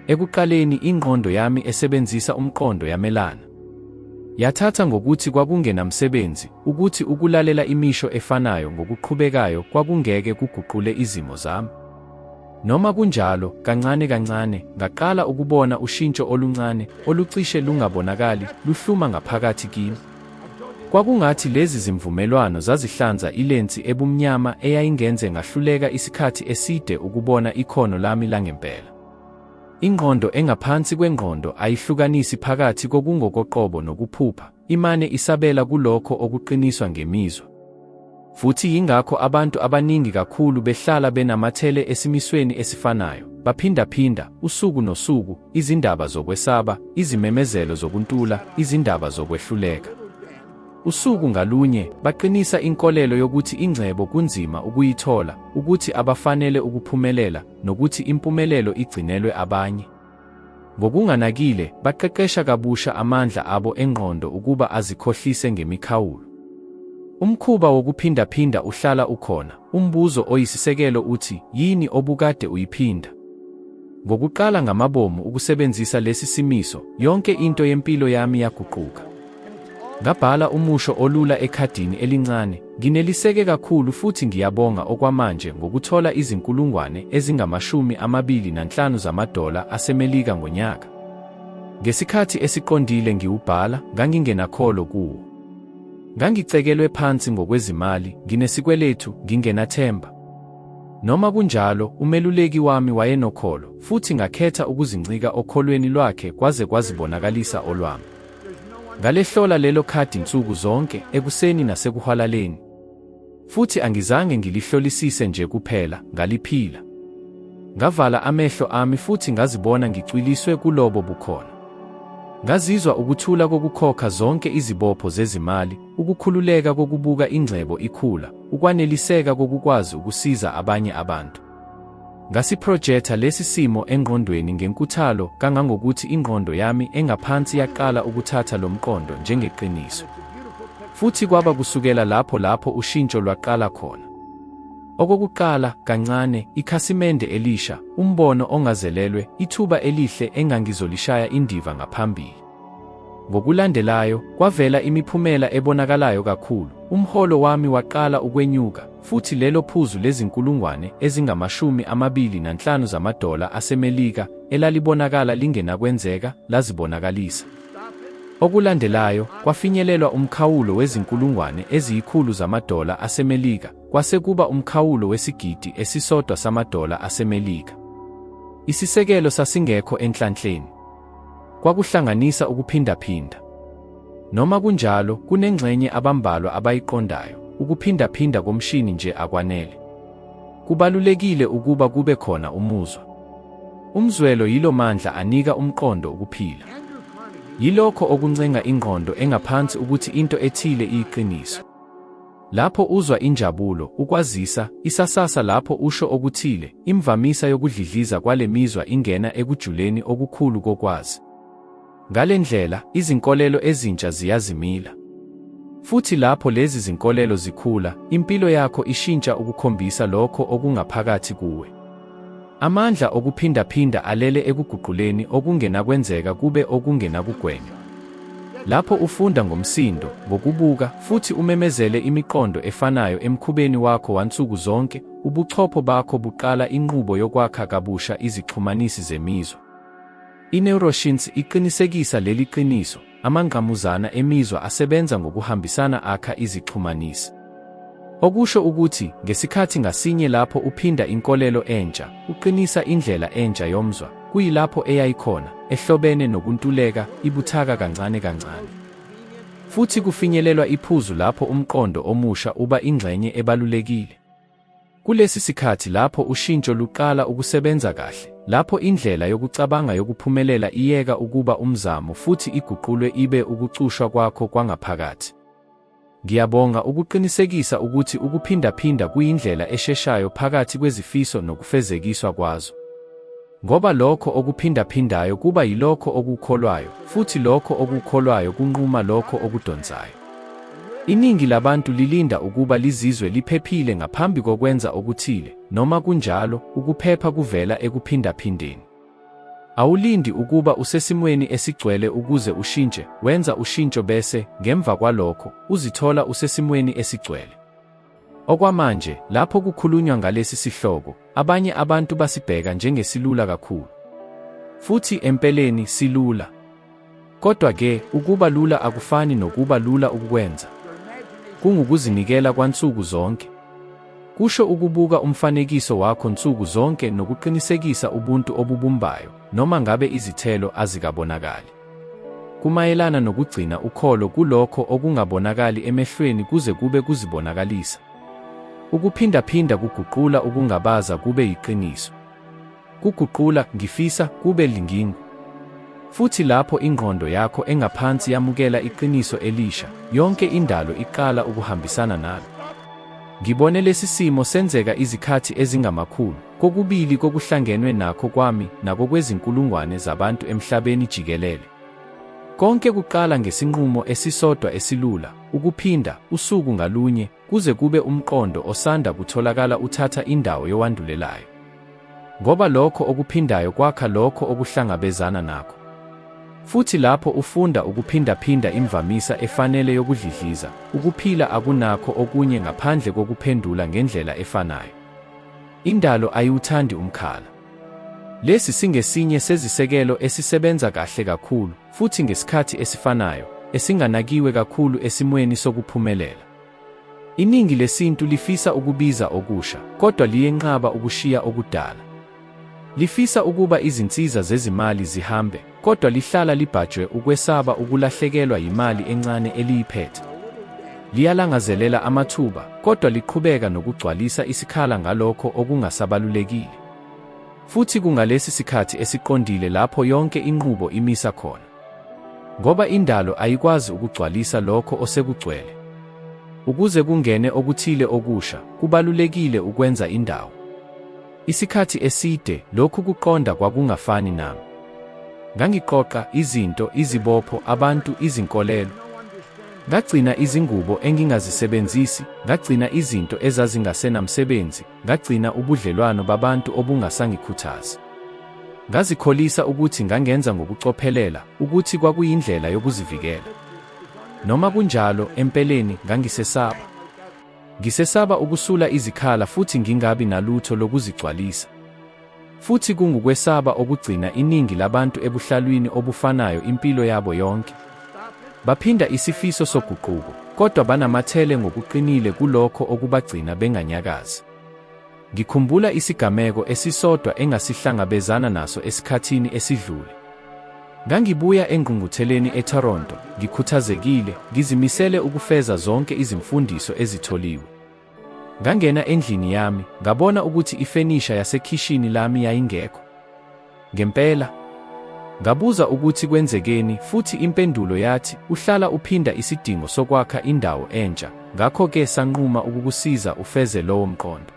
A: Ekuqaleni ingqondo yami esebenzisa umqondo yamelana. Yathatha ngokuthi kwakungenamsebenzi, ukuthi ukulalela imisho efanayo ngokuqhubekayo kwakungeke kuguqule izimo zami. Noma kunjalo, kancane kancane, ngaqala ukubona ushintsho oluncane, olucishe lungabonakali, luhluma ngaphakathi kimi. Kwakungathi lezi zimvumelwano zazihlanza ilensi ebumnyama eyayingenze ngahluleka isikhathi eside ukubona ikhono lami langempela. Ingqondo engaphansi kwengqondo ayihlukanisi phakathi kokungokoqobo nokuphupha, imane isabela kulokho okuqiniswa ngemizwa. Futhi yingakho abantu abaningi kakhulu behlala benamathele esimisweni esifanayo, baphindaphinda usuku nosuku, izindaba zokwesaba, izimemezelo zokuntula, izindaba zokwehluleka. Usuku ngalunye baqinisa inkolelo yokuthi ingcebo kunzima ukuyithola, ukuthi abafanele ukuphumelela, nokuthi impumelelo igcinelwe abanye. Ngokunganakile, baqeqesha kabusha amandla abo engqondo ukuba azikhohlise ngemikhawulo. Umkhuba wokuphindaphinda uhlala ukhona. Umbuzo oyisisekelo uthi, yini obukade uyiphinda? Ngokuqala ngamabomu ukusebenzisa lesi simiso, yonke into yempilo yami yaguquka. Ngabhala umusho olula ekhadini elincane, ngineliseke kakhulu futhi ngiyabonga okwamanje ngokuthola $25,000 zamadola aseMelika ngonyaka. Ngesikhathi esiqondile ngiwubhala, ngangingenakholo kuwo. Ngangicekelwe phansi ngokwezimali, nginesikweletu, ngingenathemba. Noma kunjalo, umeluleki wami wayenokholo, futhi ngakhetha ukuzincika okholweni lwakhe kwaze kwazibonakalisa olwami. Ngalehlola lelo khadi nsuku zonke, ekuseni nasekuhwalaleni. Futhi angizange ngilihlolisise nje kuphela, ngaliphila. Ngavala amehlo ami futhi ngazibona ngicwiliswe kulobo bukhona. Ngazizwa ukuthula kokukhokha zonke izibopho zezimali, ukukhululeka kokubuka ingcebo ikhula, ukwaneliseka kokukwazi ukusiza abanye abantu. Ngasiprojecta lesi simo engqondweni ngenkuthalo kangangokuthi ingqondo yami engaphansi yaqala ukuthatha lo mqondo njengeqiniso. Futhi kwaba kusukela lapho ushintsho lwaqala khona. Okokuqala, kancane, ikhasimende elisha, umbono ongazelelwe, ithuba elihle engangizolishaya indiva ngaphambili. Ngokulandelayo, kwavela imiphumela ebonakalayo kakhulu. Umholo wami waqala ukwenyuka, futhi lelo phuzu $25,000 zamadola aseMelika elalibonakala lingenakwenzeka, lazibonakalisa. Okulandelayo, kwafinyelelwa umkhawulo $100,000 zamadola aseMelika, kwase kuba umkhawulo $1,000 zamadola aseMelika. Isisekelo sasingekho enhlanhleni. Kwakuhlanganisa ukuphindaphinda. Noma kunjalo, kunengxenye abambalwa abayiqondayo, ukuphindaphinda komshini nje akwanele. Kubalulekile ukuba kube khona umuzwa. Umzwelo yilo mandla anika umqondo ukuphila. Yilokho okuncenga ingqondo engaphansi ukuthi into ethile iyiqiniso. Lapho uzwa injabulo, ukwazisa, isasasa lapho usho okuthile, imvamisa yokudlidliza kwale mizwa ingena ekujuleni okukhulu kokwazi. Ngale ndlela, izinkolelo ezintsha ziyazimila. Futhi lapho lezi zinkolelo zikhula, impilo yakho ishintsha ukukhombisa lokho okungaphakathi kuwe. Amandla okuphindaphinda alele ekuguquleni okungenakwenzeka kube okungenakugwenywa. Lapho ufunda ngomsindo, ngokubuka, futhi umemezele imiqondo efanayo emkhubeni wakho wansuku zonke, ubuchopho bakho buqala inqubo yokwakha kabusha izixhumanisi zemizwa. I-neuroscience iqinisekisa leli qiniso, amangqamuzana emizwa asebenza ngokuhambisana akha izixhumanisi. Okusho ukuthi, ngesikhathi ngasinye lapho uphinda inkolelo entsha, uqinisa indlela entsha yomzwa, kuyilapho eyayikhona, ehlobene nokuntuleka, ibuthaka kancane kancane. Futhi kufinyelelwa iphuzu lapho umqondo omusha uba ingxenye ebalulekile. Kulesi sikhathi lapho ushintsho luqala ukusebenza kahle, lapho indlela yokucabanga yokuphumelela iyeka ukuba umzamo futhi iguqulwe ibe ukucushwa kwakho kwangaphakathi. Ngiyabonga ukuqinisekisa ukuthi ukuphindaphinda kuyindlela esheshayo phakathi kwezifiso nokufezekiswa kwazo. Ngoba lokho okuphindaphindayo kuba yilokho okukholwayo, futhi lokho okukholwayo kunquma lokho okudonsayo. Iningi labantu lilinda ukuba lizizwe liphephile ngaphambi kokwenza okuthile, noma kunjalo, ukuphepha kuvela ekuphindaphindeni. Awulindi ukuba usesimweni esigcwele ukuze ushintshe, wenza ushintsho bese, ngemva kwalokho, uzithola usesimweni esigcwele. Okwamanje, lapho kukhulunywa ngalesi sihloko, abanye abantu basibheka njengesilula kakhulu. Futhi empeleni silula. Kodwa-ke, ukuba lula akufani nokuba lula ukukwenza. Kungukuzinikela kwansuku zonke. Kusho ukubuka umfanekiso wakho nsuku zonke nokuqinisekisa ubuntu obubumbayo, noma ngabe izithelo azikabonakali. Kumayelana nokugcina ukholo kulokho okungabonakali emehlweni kuze kube kuzibonakalisa. Ukuphindaphinda kuguqula ukungabaza kube yiqiniso. Kuguqula ngifisa kube lingingo. Futhi lapho ingqondo yakho engaphansi yamukela iqiniso elisha, yonke indalo iqala ukuhambisana nalo. Ngibone lesi simo senzeka izikhathi ezingamakhulu, kokubili kokuhlangenwe nakho kwami nako kwezinkulungwane zabantu emhlabeni jikelele. Konke kuqala ngesinqumo esisodwa esilula, ukuphinda usuku ngalunye, kuze kube umqondo osanda kutholakala uthatha indawo yowandulelayo. Ngoba lokho okuphindayo kwakha lokho okuhlangabezana nakho. Futhi lapho ufunda ukuphindaphinda imvamisa efanele yokudlidliza, ukuphila akunakho okunye ngaphandle kokuphendula ngendlela efanayo. Indalo ayiwuthandi umkhala. Lesi singesinye sezisekelo esisebenza kahle kakhulu, futhi ngesikhathi esifanayo, esinganakiwe kakhulu esimweni sokuphumelela. Iningi lesintu lifisa ukubiza okusha, kodwa liyenqaba ukushiya okudala. Lifisa ukuba izinsiza zezimali zihambe, kodwa lihlala libhajwe ukwesaba ukulahlekelwa yimali encane eliyiphethe. Liyalangazelela amathuba, kodwa liqhubeka nokugcwalisa isikhala ngalokho okungasabalulekile. Futhi kungalesi sikhathi esiqondile lapho yonke inqubo imisa khona. Ngoba indalo ayikwazi ukugcwalisa lokho osekugcwele. Ukuze kungene okuthile okusha, kubalulekile ukwenza indawo. Isikhathi eside, lokhu kuqonda kwakungafani nami. Ngangiqoqa izinto, izibopho, abantu, izinkolelo. Ngagcina izingubo engingazisebenzisi, ngagcina izinto ezazingasenamsebenzi, ngagcina ubudlelwano babantu obungasangikhuthazi. Ngazikholisa ukuthi ngangenza ngokucophelela, ukuthi kwakuyindlela yokuzivikela. Noma kunjalo, empeleni ngangisesaba. Ngisesaba ukusula izikhala futhi ngingabi nalutho lokuzigcwalisa. Futhi kungukwesaba okugcina iningi labantu ebuhlalwini obufanayo impilo yabo yonke. Baphinda isifiso soguquko, kodwa banamathele ngokuqinile kulokho okubagcina benganyakazi. Ngikhumbula isigameko esisodwa engasihlangabezana naso esikhathini esidlule. Ngangibuya engqungqutheleni eToronto, ngikhuthazekile, ngizimisele ukufeza zonke izimfundiso ezitholiwe. Ngangena endlini yami, ngabona ukuthi ifenisha yasekhishini lami yayingekho. Ngempela, ngabuza ukuthi kwenzekeni, futhi impendulo yathi, uhlala uphinda isidingo sokwakha indawo entsha, ngakho-ke sanquma ukukusiza ufeze lowo mqondo.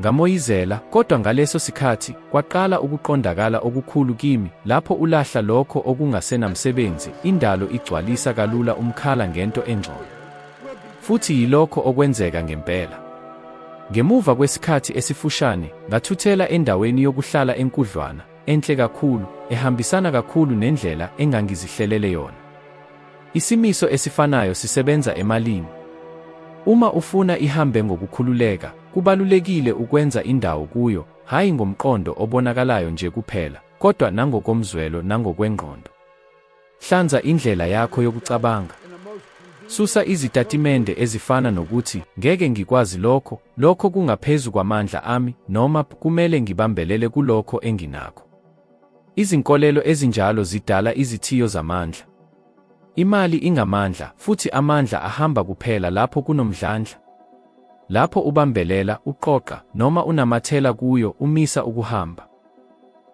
A: Ngamoyizela, kodwa ngaleso sikhathi, kwaqala ukuqondakala okukhulu kimi, lapho ulahla lokho okungasenamsebenzi, indalo igcwalisa kalula umkhala ngento engcono. Futhi yilokho okwenzeka ngempela. Ngemuva kwesikhathi esifushane, ngathuthela endaweni yokuhlala enkudlwana, enhle kakhulu, ehambisana kakhulu nendlela engangizihlelele yona. Isimiso esifanayo sisebenza emalini. Uma ufuna ihambe ngokukhululeka, kubalulekile ukwenza indawo kuyo, hayi ngomqondo obonakalayo nje kuphela, kodwa nangokomzwelo nangokwengqondo. Hlanza indlela yakho yokucabanga. Susa izitatimende ezifana nokuthi ngeke ngikwazi lokho kungaphezu kwamandla ami, noma kumele ngibambelele kulokho enginakho. Izinkolelo ezinjalo zidala izithiyo zamandla. Imali ingamandla, futhi amandla ahamba kuphela lapho kunomdlandla. Lapho ubambelela, uqoqa, noma unamathela kuyo, umisa ukuhamba.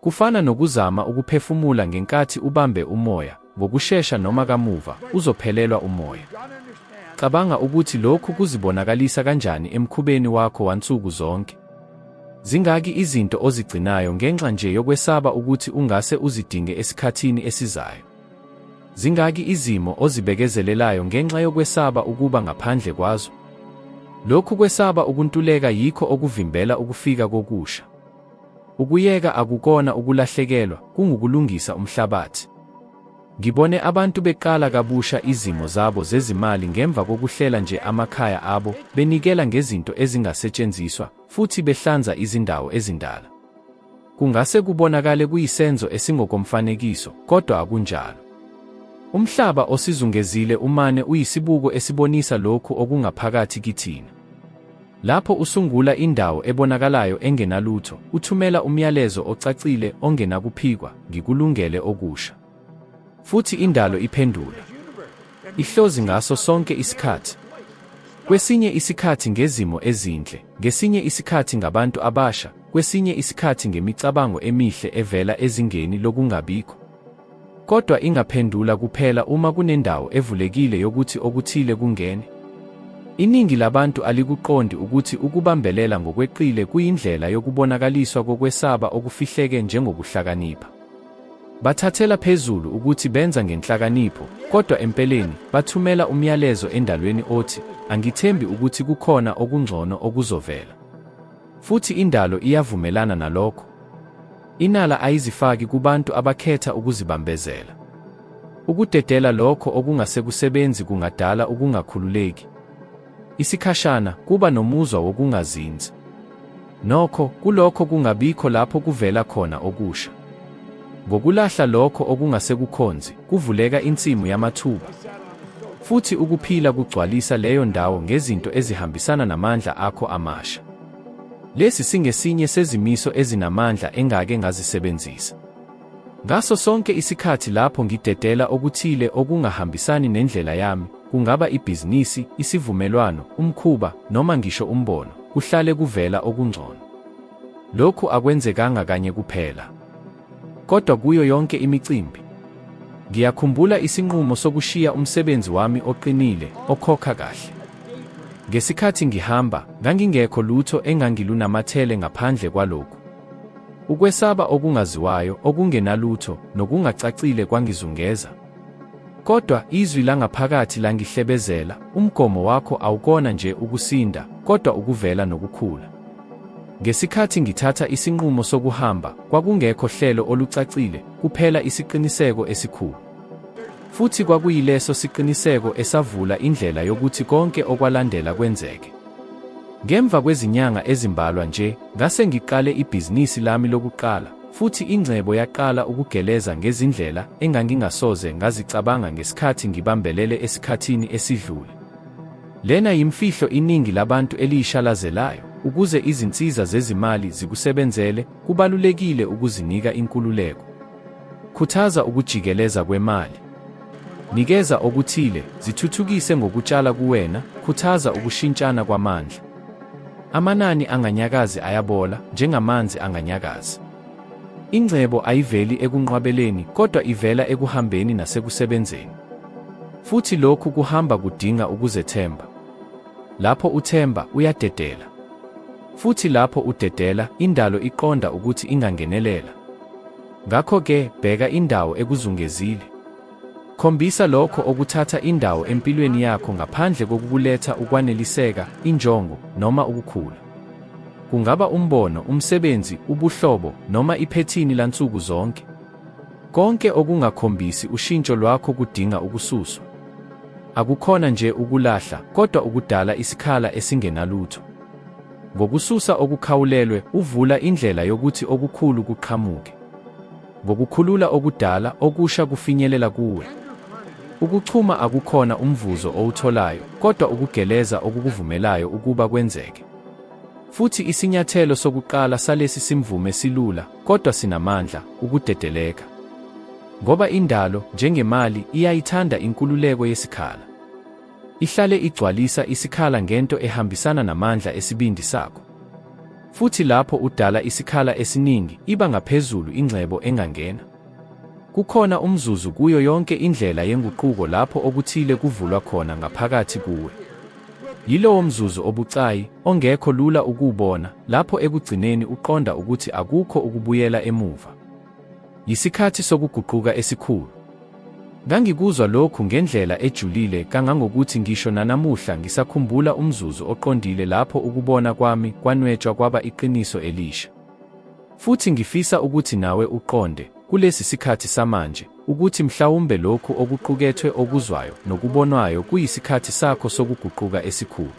A: Kufana nokuzama ukuphefumula ngenkathi ubambe umoya, ngokushesha noma kamuva, uzophelelwa umoya. Cabanga ukuthi lokhu kuzibonakalisa kanjani emkhubeni wakho wansuku zonke. Zingaki izinto ozigcinayo ngenxa nje yokwesaba ukuthi ungase uzidinge esikhathini esizayo? Zingaki izimo ozibekezelelayo ngenxa yokwesaba ukuba ngaphandle kwazo? Lokhu kwesaba ukuntuleka yikho okuvimbela ukufika kokusha. Ukuyeka akukona ukulahlekelwa, kungukulungisa umhlabathi. Ngibone abantu beqala kabusha izimo zabo zezimali ngemva kokuhlela nje amakhaya abo, benikela ngezinto ezingasetshenziswa, futhi behlanza izindawo ezindala. Kungase kubonakale kuyisenzo esingokomfanekiso, kodwa akunjalo. Umhlaba osizungezile umane uyisibuko esibonisa lokhu okungaphakathi kithina. Lapho usungula indawo ebonakalayo engenalutho, uthumela umyalezo ocacile ongenakuphikwa, ngikulungele okusha. Futhi indalo iphendula. Ihlozi ngaso sonke isikhathi. Kwesinye isikhathi ngezimo ezinhle, ngesinye isikhathi ngabantu abasha, kwesinye isikhathi ngemicabango emihle evela ezingeni lokungabikho. Kodwa ingaphendula kuphela uma kunendawo evulekile yokuthi okuthile kungene. Iningi labantu alikuqondi ukuthi ukubambelela ngokweqile kuyindlela yokubonakaliswa kokwesaba okufihleke njengokuhlakanipha. Bathathela phezulu ukuthi benza ngenhlakanipho, kodwa empeleni bathumela umyalezo endalweni othi, angithembi ukuthi kukhona okungcono okuzovela. Futhi indalo iyavumelana nalokho. Inala ayizifaki kubantu abakhetha ukuzibambezela. Ukudedela lokho okungasekusebenzi kungadala ukungakhululeki. Isikhashana kuba nomuzwa wokungazinzi. Nokho, kulokho kungabikho lapho kuvela khona okusha. Ngokulahla lokho okungasekukhonzi, kuvuleka insimu yamathuba. Futhi ukuphila kugcwalisa leyo ndawo ngezinto ezihambisana namandla akho amasha. Lesi singesinye sezimiso ezinamandla engake ngazisebenzisa. Ngaso sonke isikhathi lapho ngidedela okuthile okungahambisani nendlela yami, kungaba ibhizinisi, isivumelwano, umkhuba, noma ngisho umbono, kuhlale kuvela okungcono. Lokhu akwenzekanga kanye kuphela. Kodwa kuyo yonke imicimbi. Ngiyakhumbula isinqumo sokushiya umsebenzi wami oqinile, okhokha kahle. Ngesikhathi ngihamba, ngangingekho lutho engangilunamathele ngaphandle kwalokhu. Ukwesaba okungaziwayo, okungenalutho, nokungacacile kwangizungeza. Kodwa izwi langaphakathi langihlebezela, umgomo wakho awukona nje ukusinda, kodwa ukuvela nokukhula. Ngesikhathi ngithatha isinqumo sokuhamba, kwakungekho hlelo olucacile, kuphela isiqiniseko esikhulu. Futhi kwakuyileso siqiniseko esavula indlela yokuthi konke okwalandela kwenzeke. Ngemva kwezinyanga ezimbalwa nje, ngase ngiqale ibhizinisi lami lokuqala, futhi ingcebo yaqala ukugeleza ngezindlela engangingasoze ngazicabanga ngesikhathi ngibambelele esikhathini esidlule. Lena yimfihlo iningi labantu eliyishalazelayo. Ukuze izinsiza zezimali zikusebenzele, kubalulekile ukuzinika inkululeko. Khuthaza ukujikeleza kwemali. Nikeza okuthile, zithuthukise ngokutshala kuwena, khuthaza ukushintshana kwamandla. Amanani anganyakazi ayabola, njengamanzi anganyakazi. Ingcebo ayiveli ekunqwabeleni, kodwa ivela ekuhambeni nasekusebenzeni. Futhi lokhu kuhamba kudinga ukuzethemba. Lapho uthemba, uyadedela. Futhi lapho udedela, indalo iqonda ukuthi ingangenelela. Ngakho-ke, bheka indawo ekuzungezile. Khombisa lokho okuthatha indawo empilweni yakho ngaphandle kokukuletha ukwaneliseka, injongo, noma ukukhula. Kungaba umbono, umsebenzi, ubuhlobo, noma iphethini lansuku zonke. Konke okungakhombisi ushintsho lwakho kudinga ukususwa. Akukhona nje ukulahla, kodwa ukudala isikhala esingenalutho. Ngokususa okukhawulelwe, uvula indlela yokuthi okukhulu kuqhamuke. Ngokukhulula okudala, okusha kufinyelela kuwe. Ukuchuma akukhona umvuzo owutholayo, kodwa ukugeleza okukuvumelayo ukuba kwenzeke. Futhi isinyathelo sokuqala salesi simvume silula, kodwa sinamandla, ukudedeleka. Ngoba indalo, njengemali, iyayithanda inkululeko yesikhala. Ihlale igcwalisa isikhala ngento ehambisana namandla esibindi sakho. Futhi lapho udala isikhala esiningi, iba ngaphezulu ingcebo engangena. Kukhona umzuzu kuyo yonke indlela yenguquko lapho okuthile kuvulwa khona ngaphakathi kuwe. Yilowo mzuzu obucayi, ongekho lula ukuwubona, lapho ekugcineni uqonda ukuthi akukho ukubuyela emuva. Yisikhathi sokuguquka esikhulu. Ngangikuzwa lokhu ngendlela ejulile kangangokuthi ngisho nanamuhla ngisakhumbula umzuzu oqondile lapho ukubona kwami kwanwetshwa kwaba iqiniso elisha. Futhi ngifisa ukuthi nawe uqonde, kulesi sikhathi samanje, ukuthi mhlawumbe lokhu okuqukethwe okuzwayo nokubonwayo kuyisikhathi sakho sokuguquka esikhulu.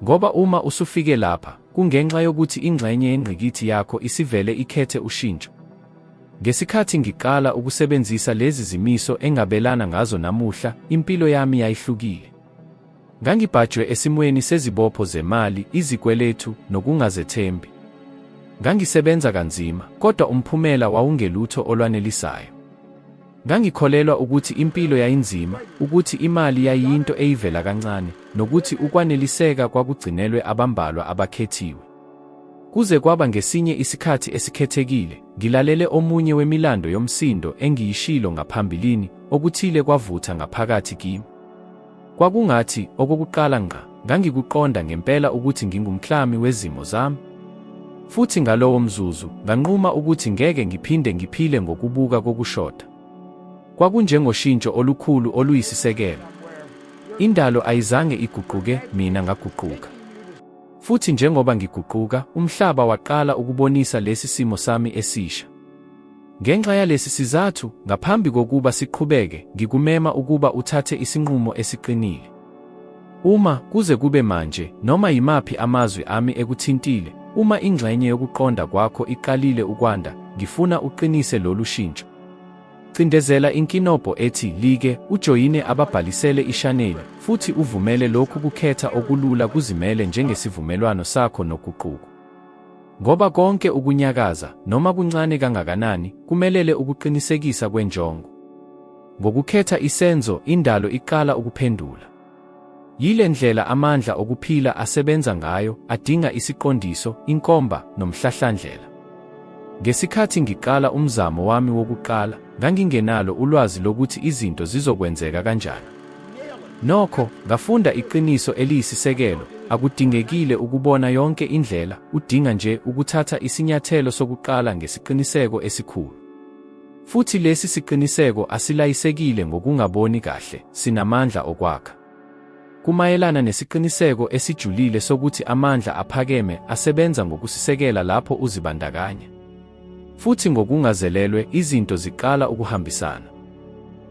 A: Ngoba uma usufike lapha, kungenxa yokuthi ingxenye yengqikithi yakho isivele ikhethe ushintsho. Ngesikhathi ngiqala ukusebenzisa lezi zimiso engabelana ngazo namuhla, impilo yami yayihlukile. Ngangibhajwe esimweni sezibopho zemali, izikweletu, nokungazethembi. Ngangisebenza kanzima, kodwa umphumela wawungelutho olwanelisayo. Ngangikholelwa ukuthi impilo yayinzima, ukuthi imali yayinto eyivela kancane, nokuthi ukwaneliseka kwakugcinelwe abambalwa abakhethiwe. Kuze kwaba ngesinye isikhathi esikhethekile, ngilalele omunye wemilando yomsindo engiyishilo ngaphambilini, okuthile kwavutha ngaphakathi kimi. Kwakungathi, okokuqala ngqa, ngangikuqonda ngempela ukuthi ngingumklami wezimo zami. Futhi ngalowo mzuzu, nganquma ukuthi ngeke ngiphinde ngiphile ngokubuka kokushoda. Kwakunjengoshintsho olukhulu oluyisisekelo. Indalo ayizange iguquke, mina ngaguquka. Futhi njengoba ngiguquka, umhlaba waqala ukubonisa lesi simo sami esisha. Ngenxa yalesi sizathu, ngaphambi kokuba siqhubeke, ngikumema ukuba uthathe isinqumo esiqinile. Uma kuze kube manje, noma yimaphi amazwi ami ekuthintile, uma ingxenye yokuqonda kwakho iqalile ukwanda, ngifuna uqinise lolu shintsho. Cindezela inkinobho ethi like, ujoyine ababhalisele ishaneli, futhi uvumele lokhu kukhetha okulula kuzimele njengesivumelwano sakho noguquko. Ngoba konke ukunyakaza, noma kuncane kangakanani, kumelele ukuqinisekisa kwenjongo. Ngokukhetha isenzo, indalo iqala ukuphendula. Yile ndlela amandla okuphila asebenza ngayo, adinga isiqondiso, inkomba, nomhlahlandlela. Ngesikhathi ngiqala umzamo wami wokuqala, ngangingenalo ulwazi lokuthi izinto zizokwenzeka kanjani. Nokho, ngafunda iqiniso eliyisisekelo, akudingekile ukubona yonke indlela, udinga nje ukuthatha isinyathelo sokuqala ngesiqiniseko esikhulu. Futhi lesi siqiniseko asilayisekile ngokungaboni kahle, sinamandla okwakha. Kumayelana nesiqiniseko esijulile sokuthi amandla aphakeme asebenza ngokusisekela lapho uzibandakanya. Futhi ngokungazelelwe, izinto ziqala ukuhambisana.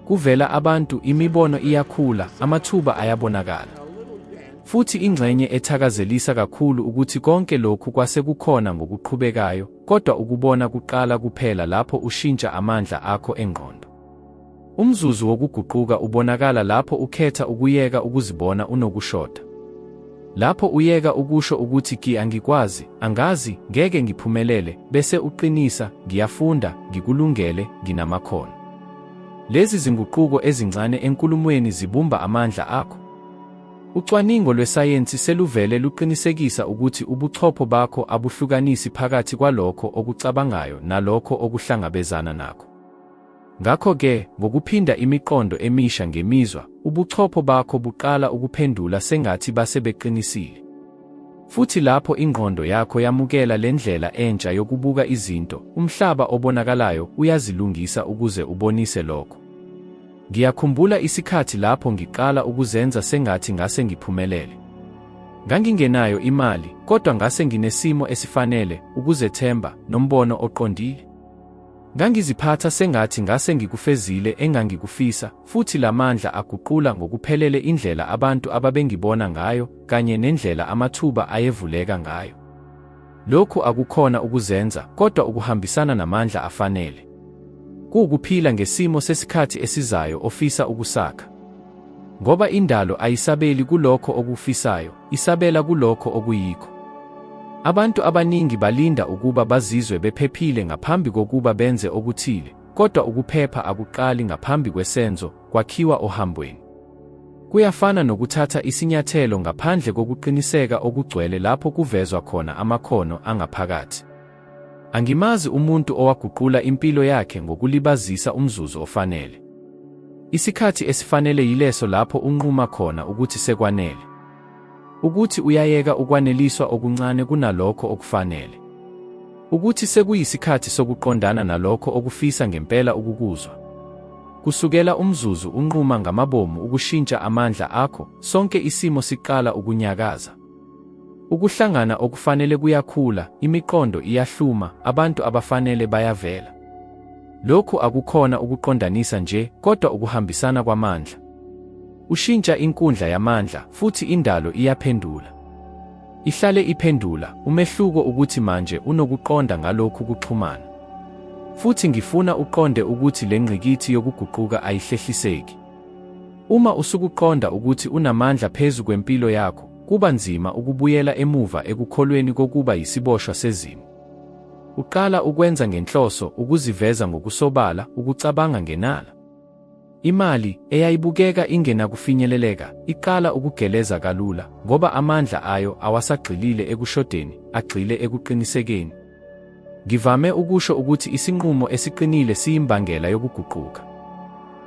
A: Kuvela abantu, imibono iyakhula, amathuba ayabonakala. Futhi ingxenye ethakazelisa kakhulu ukuthi konke lokhu kwase kukhona ngokuqhubekayo, kodwa ukubona kuqala kuphela lapho ushintsha amandla akho engqondo. Umzuzu wokuguquka ubonakala lapho ukhetha ukuyeka ukuzibona unokushoda. Lapho uyeka ukusho ukuthi angikwazi, angazi, ngeke ngiphumelele, bese uqinisa, ngiyafunda, ngikulungele, nginamakhono. Lezi zinguquko ezincane enkulumweni zibumba amandla akho. Ucwaningo lwesayensi seluvele luqinisekisa ukuthi ubuchopho bakho abuhlukanisi phakathi kwalokho okucabangayo nalokho okuhlangabezana nakho. Ngakho-ke, ngokuphinda imiqondo emisha ngemizwa, ubuchopho bakho buqala ukuphendula sengathi base beqinisile. Futhi lapho ingqondo yakho yamukela le ndlela entsha yokubuka izinto, umhlaba obonakalayo uyazilungisa ukuze ubonise lokho. Ngiyakhumbula isikhathi lapho ngiqala ukuzenza sengathi ngase ngiphumelele. Ngangingenayo imali, kodwa ngase nginesimo esifanele, ukuzethemba, nombono oqondile. Ngangiziphatha sengathi ngase ngikufezile engangikufisa, futhi lamandla aguqula ngokuphelele indlela abantu ababengibona ngayo kanye nendlela amathuba ayevuleka ngayo. Lokhu akukhona ukuzenza, kodwa ukuhambisana namandla afanele. Kuwukuphila ngesimo sesikhathi esizayo ofisa ukusakha. Ngoba indalo ayisabeli kulokho okufisayo, isabela kulokho okuyikho. Abantu abaningi balinda ukuba bazizwe bephephile ngaphambi kokuba benze okuthile, kodwa ukuphepha akuqali ngaphambi kwesenzo, kwakhiwa ohambweni. Kuyafana nokuthatha isinyathelo ngaphandle kokuqiniseka okugcwele lapho kuvezwa khona amakhono angaphakathi. Angimazi umuntu owaguqula impilo yakhe ngokulibazisa umzuzu ofanele. Isikhathi esifanele yileso lapho unquma khona ukuthi sekwanele. Ukuthi uyayeka ukwaneliswa okuncane kunalokho okufanele. Ukuthi sekuyisikhathi sokuqondana nalokho okufisa ngempela ukukuzwa. Kusukela umzuzu unquma ngamabomu ukushintsha amandla akho, sonke isimo siqala ukunyakaza. Ukuhlangana okufanele kuyakhula, imiqondo iyahluma, abantu abafanele bayavela. Lokhu akukhona ukuqondanisa nje, kodwa ukuhambisana kwamandla. Ushintsha inkundla yamandla, futhi indalo iyaphendula. Ihlale iphendula, umehluko ukuthi manje unokuqonda ngalokhu kuxhumana. Futhi ngifuna uqonde ukuthi le ngqikithi yokuguquka ayihlehliseki. Uma usukuqonda ukuthi unamandla phezu kwempilo yakho, kuba nzima ukubuyela emuva ekukholweni kokuba yisiboshwa sezimo. Uqala ukwenza ngenhloso, ukuziveza ngokusobala, ukucabanga ngenala. Imali, eyayibukeka ingenakufinyeleleka, iqala ukugeleza kalula, ngoba amandla ayo awasagxilile ekushodeni, agxile ekuqinisekeni. Ngivame ukusho ukuthi isinqumo esiqinile siyimbangela yokuguquka.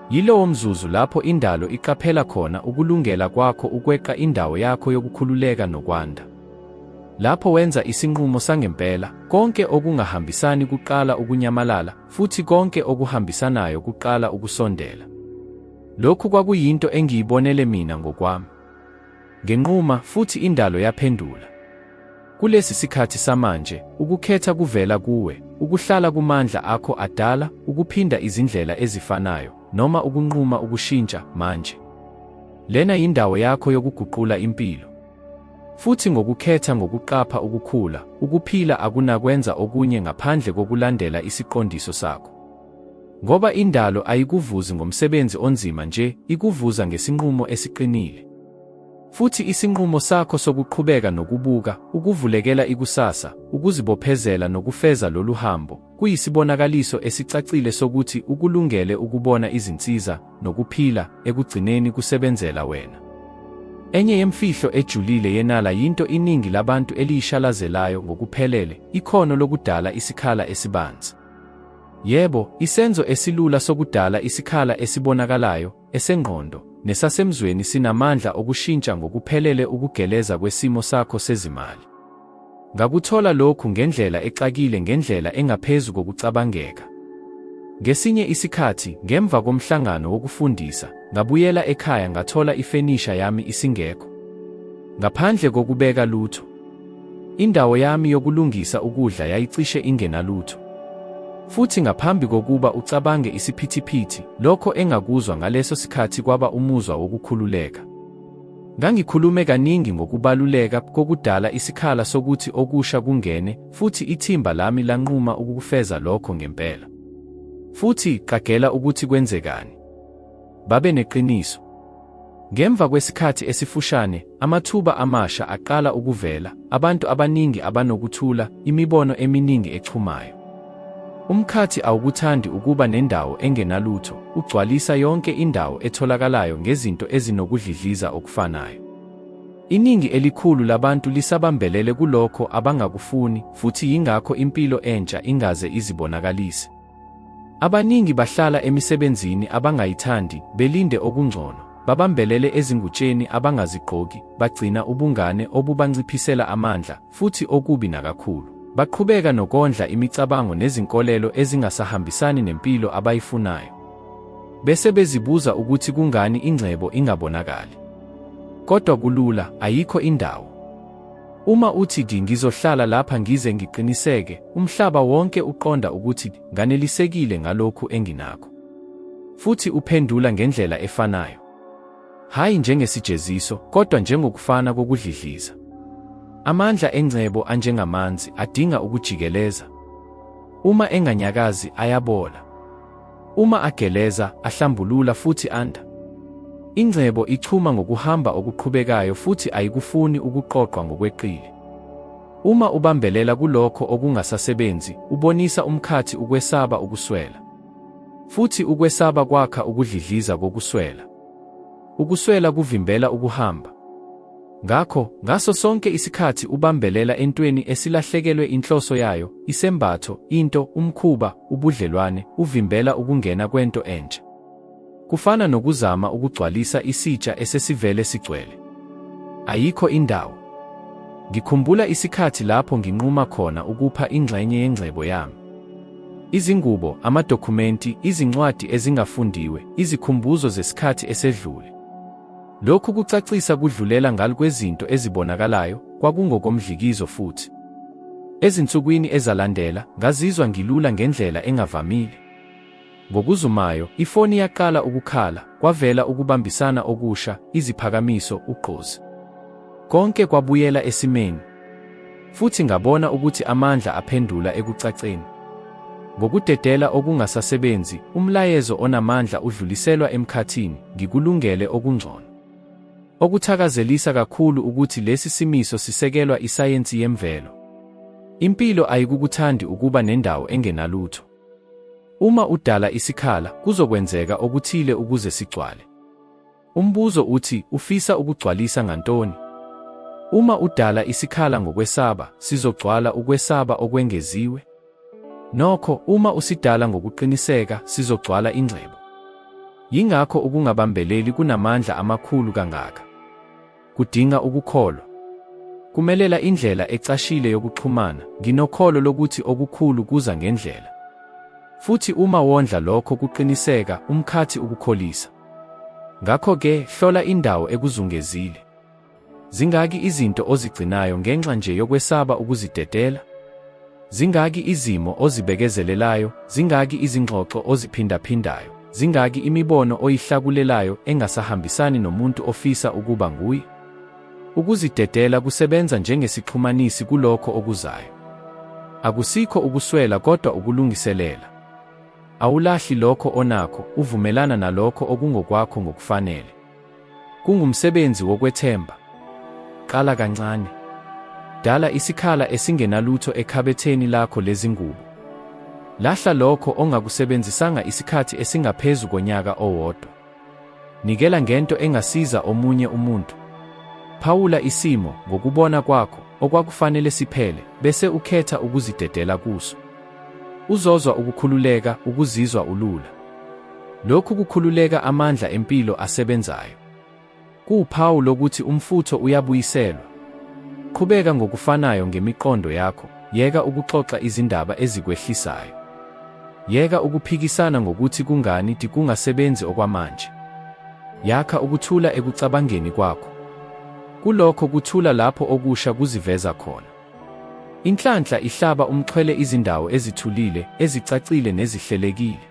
A: Yilowo mzuzu lapho indalo iqaphela khona ukulungela kwakho ukweqa indawo yakho yokukhululeka nokwanda. Lapho wenza isinqumo sangempela, konke okungahambisani kuqala ukunyamalala, futhi konke okuhambisanayo kuqala ukusondela. Lokhu kwakuyinto engiyibonele mina ngokwami. Ngenquma futhi indalo yaphendula. Kulesi sikhathi samanje, ukukhetha kuvela kuwe, ukuhlala kumandla akho adala, ukuphinda izindlela ezifanayo, noma ukunquma ukushintsha manje. Lena yindawo yakho yokuguqula impilo. Futhi ngokukhetha ngokuqapha ukukhula, ukuphila akunakwenza okunye ngaphandle kokulandela isiqondiso sakho. Ngoba indalo ayikuvuzi ngomsebenzi onzima nje, ikuvuza ngesinqumo esiqinile. Futhi isinqumo sakho sokuqhubeka nokubuka, ukuvulekela ikusasa, ukuzibophezela nokufeza lolu hambo, kuyisibonakaliso esicacile sokuthi ukulungele ukubona izinsiza nokuphila ekugcineni kusebenzela wena. Enye yemfihlo ejulile yenala yinto iningi labantu eliyishalazelayo ngokuphelele, ikhono lokudala isikhala esibanzi. Yebo, isenzo esilula sokudala isikhala esibonakalayo, esengqondo, nesasemzweni sinamandla okushintsha ngokuphelele ukugeleza kwesimo sakho sezimali. Ngakuthola lokhu ngendlela exakile, ngendlela engaphezu kokucabangeka. Ngesinye isikhathi, ngemva komhlangano wokufundisa, ngabuyela ekhaya ngathola ifenisha yami isingekho. Ngaphandle kokubeka lutho. Indawo yami yokulungisa ukudla yayicishe ingenalutho. Futhi ngaphambi kokuba ucabange isiphithiphithi, lokho engakuzwa ngaleso sikhathi kwaba umuzwa wokukhululeka. Ngangikhulume kaningi ngokubaluleka kokudala isikhala sokuthi okusha kungene, futhi ithimba lami lanquma ukufeza lokho ngempela. Futhi qagela ukuthi kwenzekani. Babe neqiniso. Ngemva kwesikhathi esifushane, amathuba amasha aqala ukuvela, abantu abaningi abanokuthula, imibono eminingi exhumayo. Umkhathi awukuthandi ukuba nendawo engenalutho, ugcwalisa yonke indawo etholakalayo ngezinto ezinokudlidliza okufanayo. Iningi elikhulu labantu lisabambelele kulokho abangakufuni, futhi yingakho impilo entsha ingaze izibonakalise. Abaningi bahlala emisebenzini abangayithandi, belinde okungcono, babambelele ezingutsheni abangazigqoki, bagcina ubungane obubanciphisela amandla, futhi okubi nakakhulu. Baqhubeka nokondla imicabango nezinkolelo ezingasahambisani nempilo abayifunayo. Bese bezibuza ukuthi kungani ingcebo ingabonakali. Kodwa kulula, ayikho indawo. Uma uthi ngizohlala lapha ngize ngiqiniseke, umhlaba wonke uqonda ukuthi nganelisekile ngalokhu enginakho. Futhi uphendula ngendlela efanayo. Hayi njengesijeziso, kodwa njengokufana kokudlidliza. Amandla engcebo anjengamanzi adinga ukujikeleza. Uma enganyakazi ayabola. Uma ageleza ahlambulula futhi anda. Ingcebo ichuma ngokuhamba okuqhubekayo futhi ayikufuni ukuqoqwa ngokweqile. Uma ubambelela kulokho okungasasebenzi, ubonisa umkhathi ukwesaba ukuswela. Futhi ukwesaba kwakha ukudlidliza kokuswela. Ukuswela kuvimbela ukuhamba. Ngakho, ngaso sonke isikhathi ubambelela entweni esilahlekelwe inhloso yayo, isembatho, into, umkhuba, ubudlelwane, uvimbela ukungena kwento entsha. Kufana nokuzama ukugcwalisa isitsha esesivele sigcwele. Ayikho indawo. Ngikhumbula isikhathi lapho nginquma khona ukupha ingxenye yengcebo yami. Izingubo, amadokhumenti, izincwadi ezingafundiwe, izikhumbuzo zesikhathi esedlule. Lokhu kucacisa kudlulela ngalo kwezinto ezibonakalayo, kwakungokomdlikizo futhi. Ezinsukwini ezalandela, ngazizwa ngilula ngendlela engavamile. Ngokuzumayo, ifoni yaqala ukukhala, kwavela ukubambisana okusha, iziphakamiso, ugqozi. Konke kwabuyela esimeni. Futhi ngabona ukuthi amandla aphendula ekucaceni. Ngokudedela okungasasebenzi, umlayezo onamandla udluliselwa emkhathini, ngikulungele okungcono. Okuthakazelisa kakhulu ukuthi lesi simiso sisekelwa isayensi yemvelo. Impilo ayikukuthandi ukuba nendawo engenalutho. Uma udala isikhala, kuzokwenzeka okuthile ukuze sigcwale. Umbuzo uthi, ufisa ukugcwalisa ngantoni? Uma udala isikhala ngokwesaba, sizogcwala ukwesaba okwengeziwe. Nokho, uma usidala ngokuqiniseka, sizogcwala ingcebo. Yingakho ukungabambeleli kunamandla amakhulu kangaka. Kudinga ukukholwa. Kumelela indlela ecashile yokuxhumana, nginokholo lokuthi okukhulu kuza ngendlela. Futhi uma wondla lokho kuqiniseka, umkhathi ukukholisa. Ngakho-ke, hlola indawo ekuzungezile. Zingaki izinto ozigcinayo ngenxa nje yokwesaba ukuzidedela? Zingaki izimo ozibekezelelayo, zingaki izingxoxo oziphindaphindayo, zingaki imibono oyihlakulelayo engasahambisani nomuntu ofisa ukuba nguye? Ukuzidedela kusebenza njengesixhumanisi kulokho okuzayo. Akusikho ukuswela kodwa ukulungiselela. Awulahli lokho onakho, uvumelana nalokho okungokwakho ngokufanele. Kungumsebenzi wokwethemba. Qala kancane. Dala isikhala esingenalutho ekhabetheni lakho lezingubo. Lahla lokho ongakusebenzisanga isikhathi esingaphezu konyaka owodwa. Nikela ngento engasiza omunye umuntu. Phawula isimo ngokubona kwakho okwakufanele siphele, bese ukhetha ukuzidedela kuso. Uzozwa ukukhululeka, ukuzizwa ulula. Lokhu kukhululeka amandla empilo asebenzayo. Kuwuphawu lokuthi umfutho uyabuyiselwa. Qhubeka ngokufanayo ngemiqondo yakho, yeka ukuxoxa izindaba ezikwehlisayo. Yeka ukuphikisana ngokuthi kungani kungasebenzi okwamanje. Yakha ukuthula ekucabangeni kwakho. Kulokho kuthula lapho okusha kuziveza khona. Inhlanhla ihlaba umxhwele izindawo ezithulile, ezicacile nezihlelekile.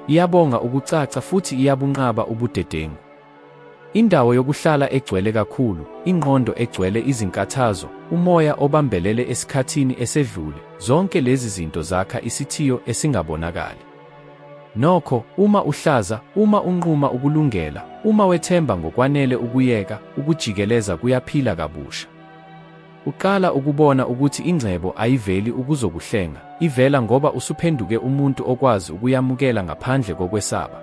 A: Iyabonga ukucaca futhi iyabunqaba ubudedengu. Indawo yokuhlala egcwele kakhulu, ingqondo egcwele izinkathazo, umoya obambelele esikhathini esedlule, zonke lezi zinto zakha isithiyo esingabonakali. Nokho, uma uhlaza, uma unquma ukulungela, uma wethemba ngokwanele ukuyeka, ukujikeleza kuyaphila kabusha. Uqala ukubona ukuthi ingcebo ayiveli ukuzokuhlenga, ivela ngoba usuphenduke umuntu okwazi ukuyamukela ngaphandle kokwesaba.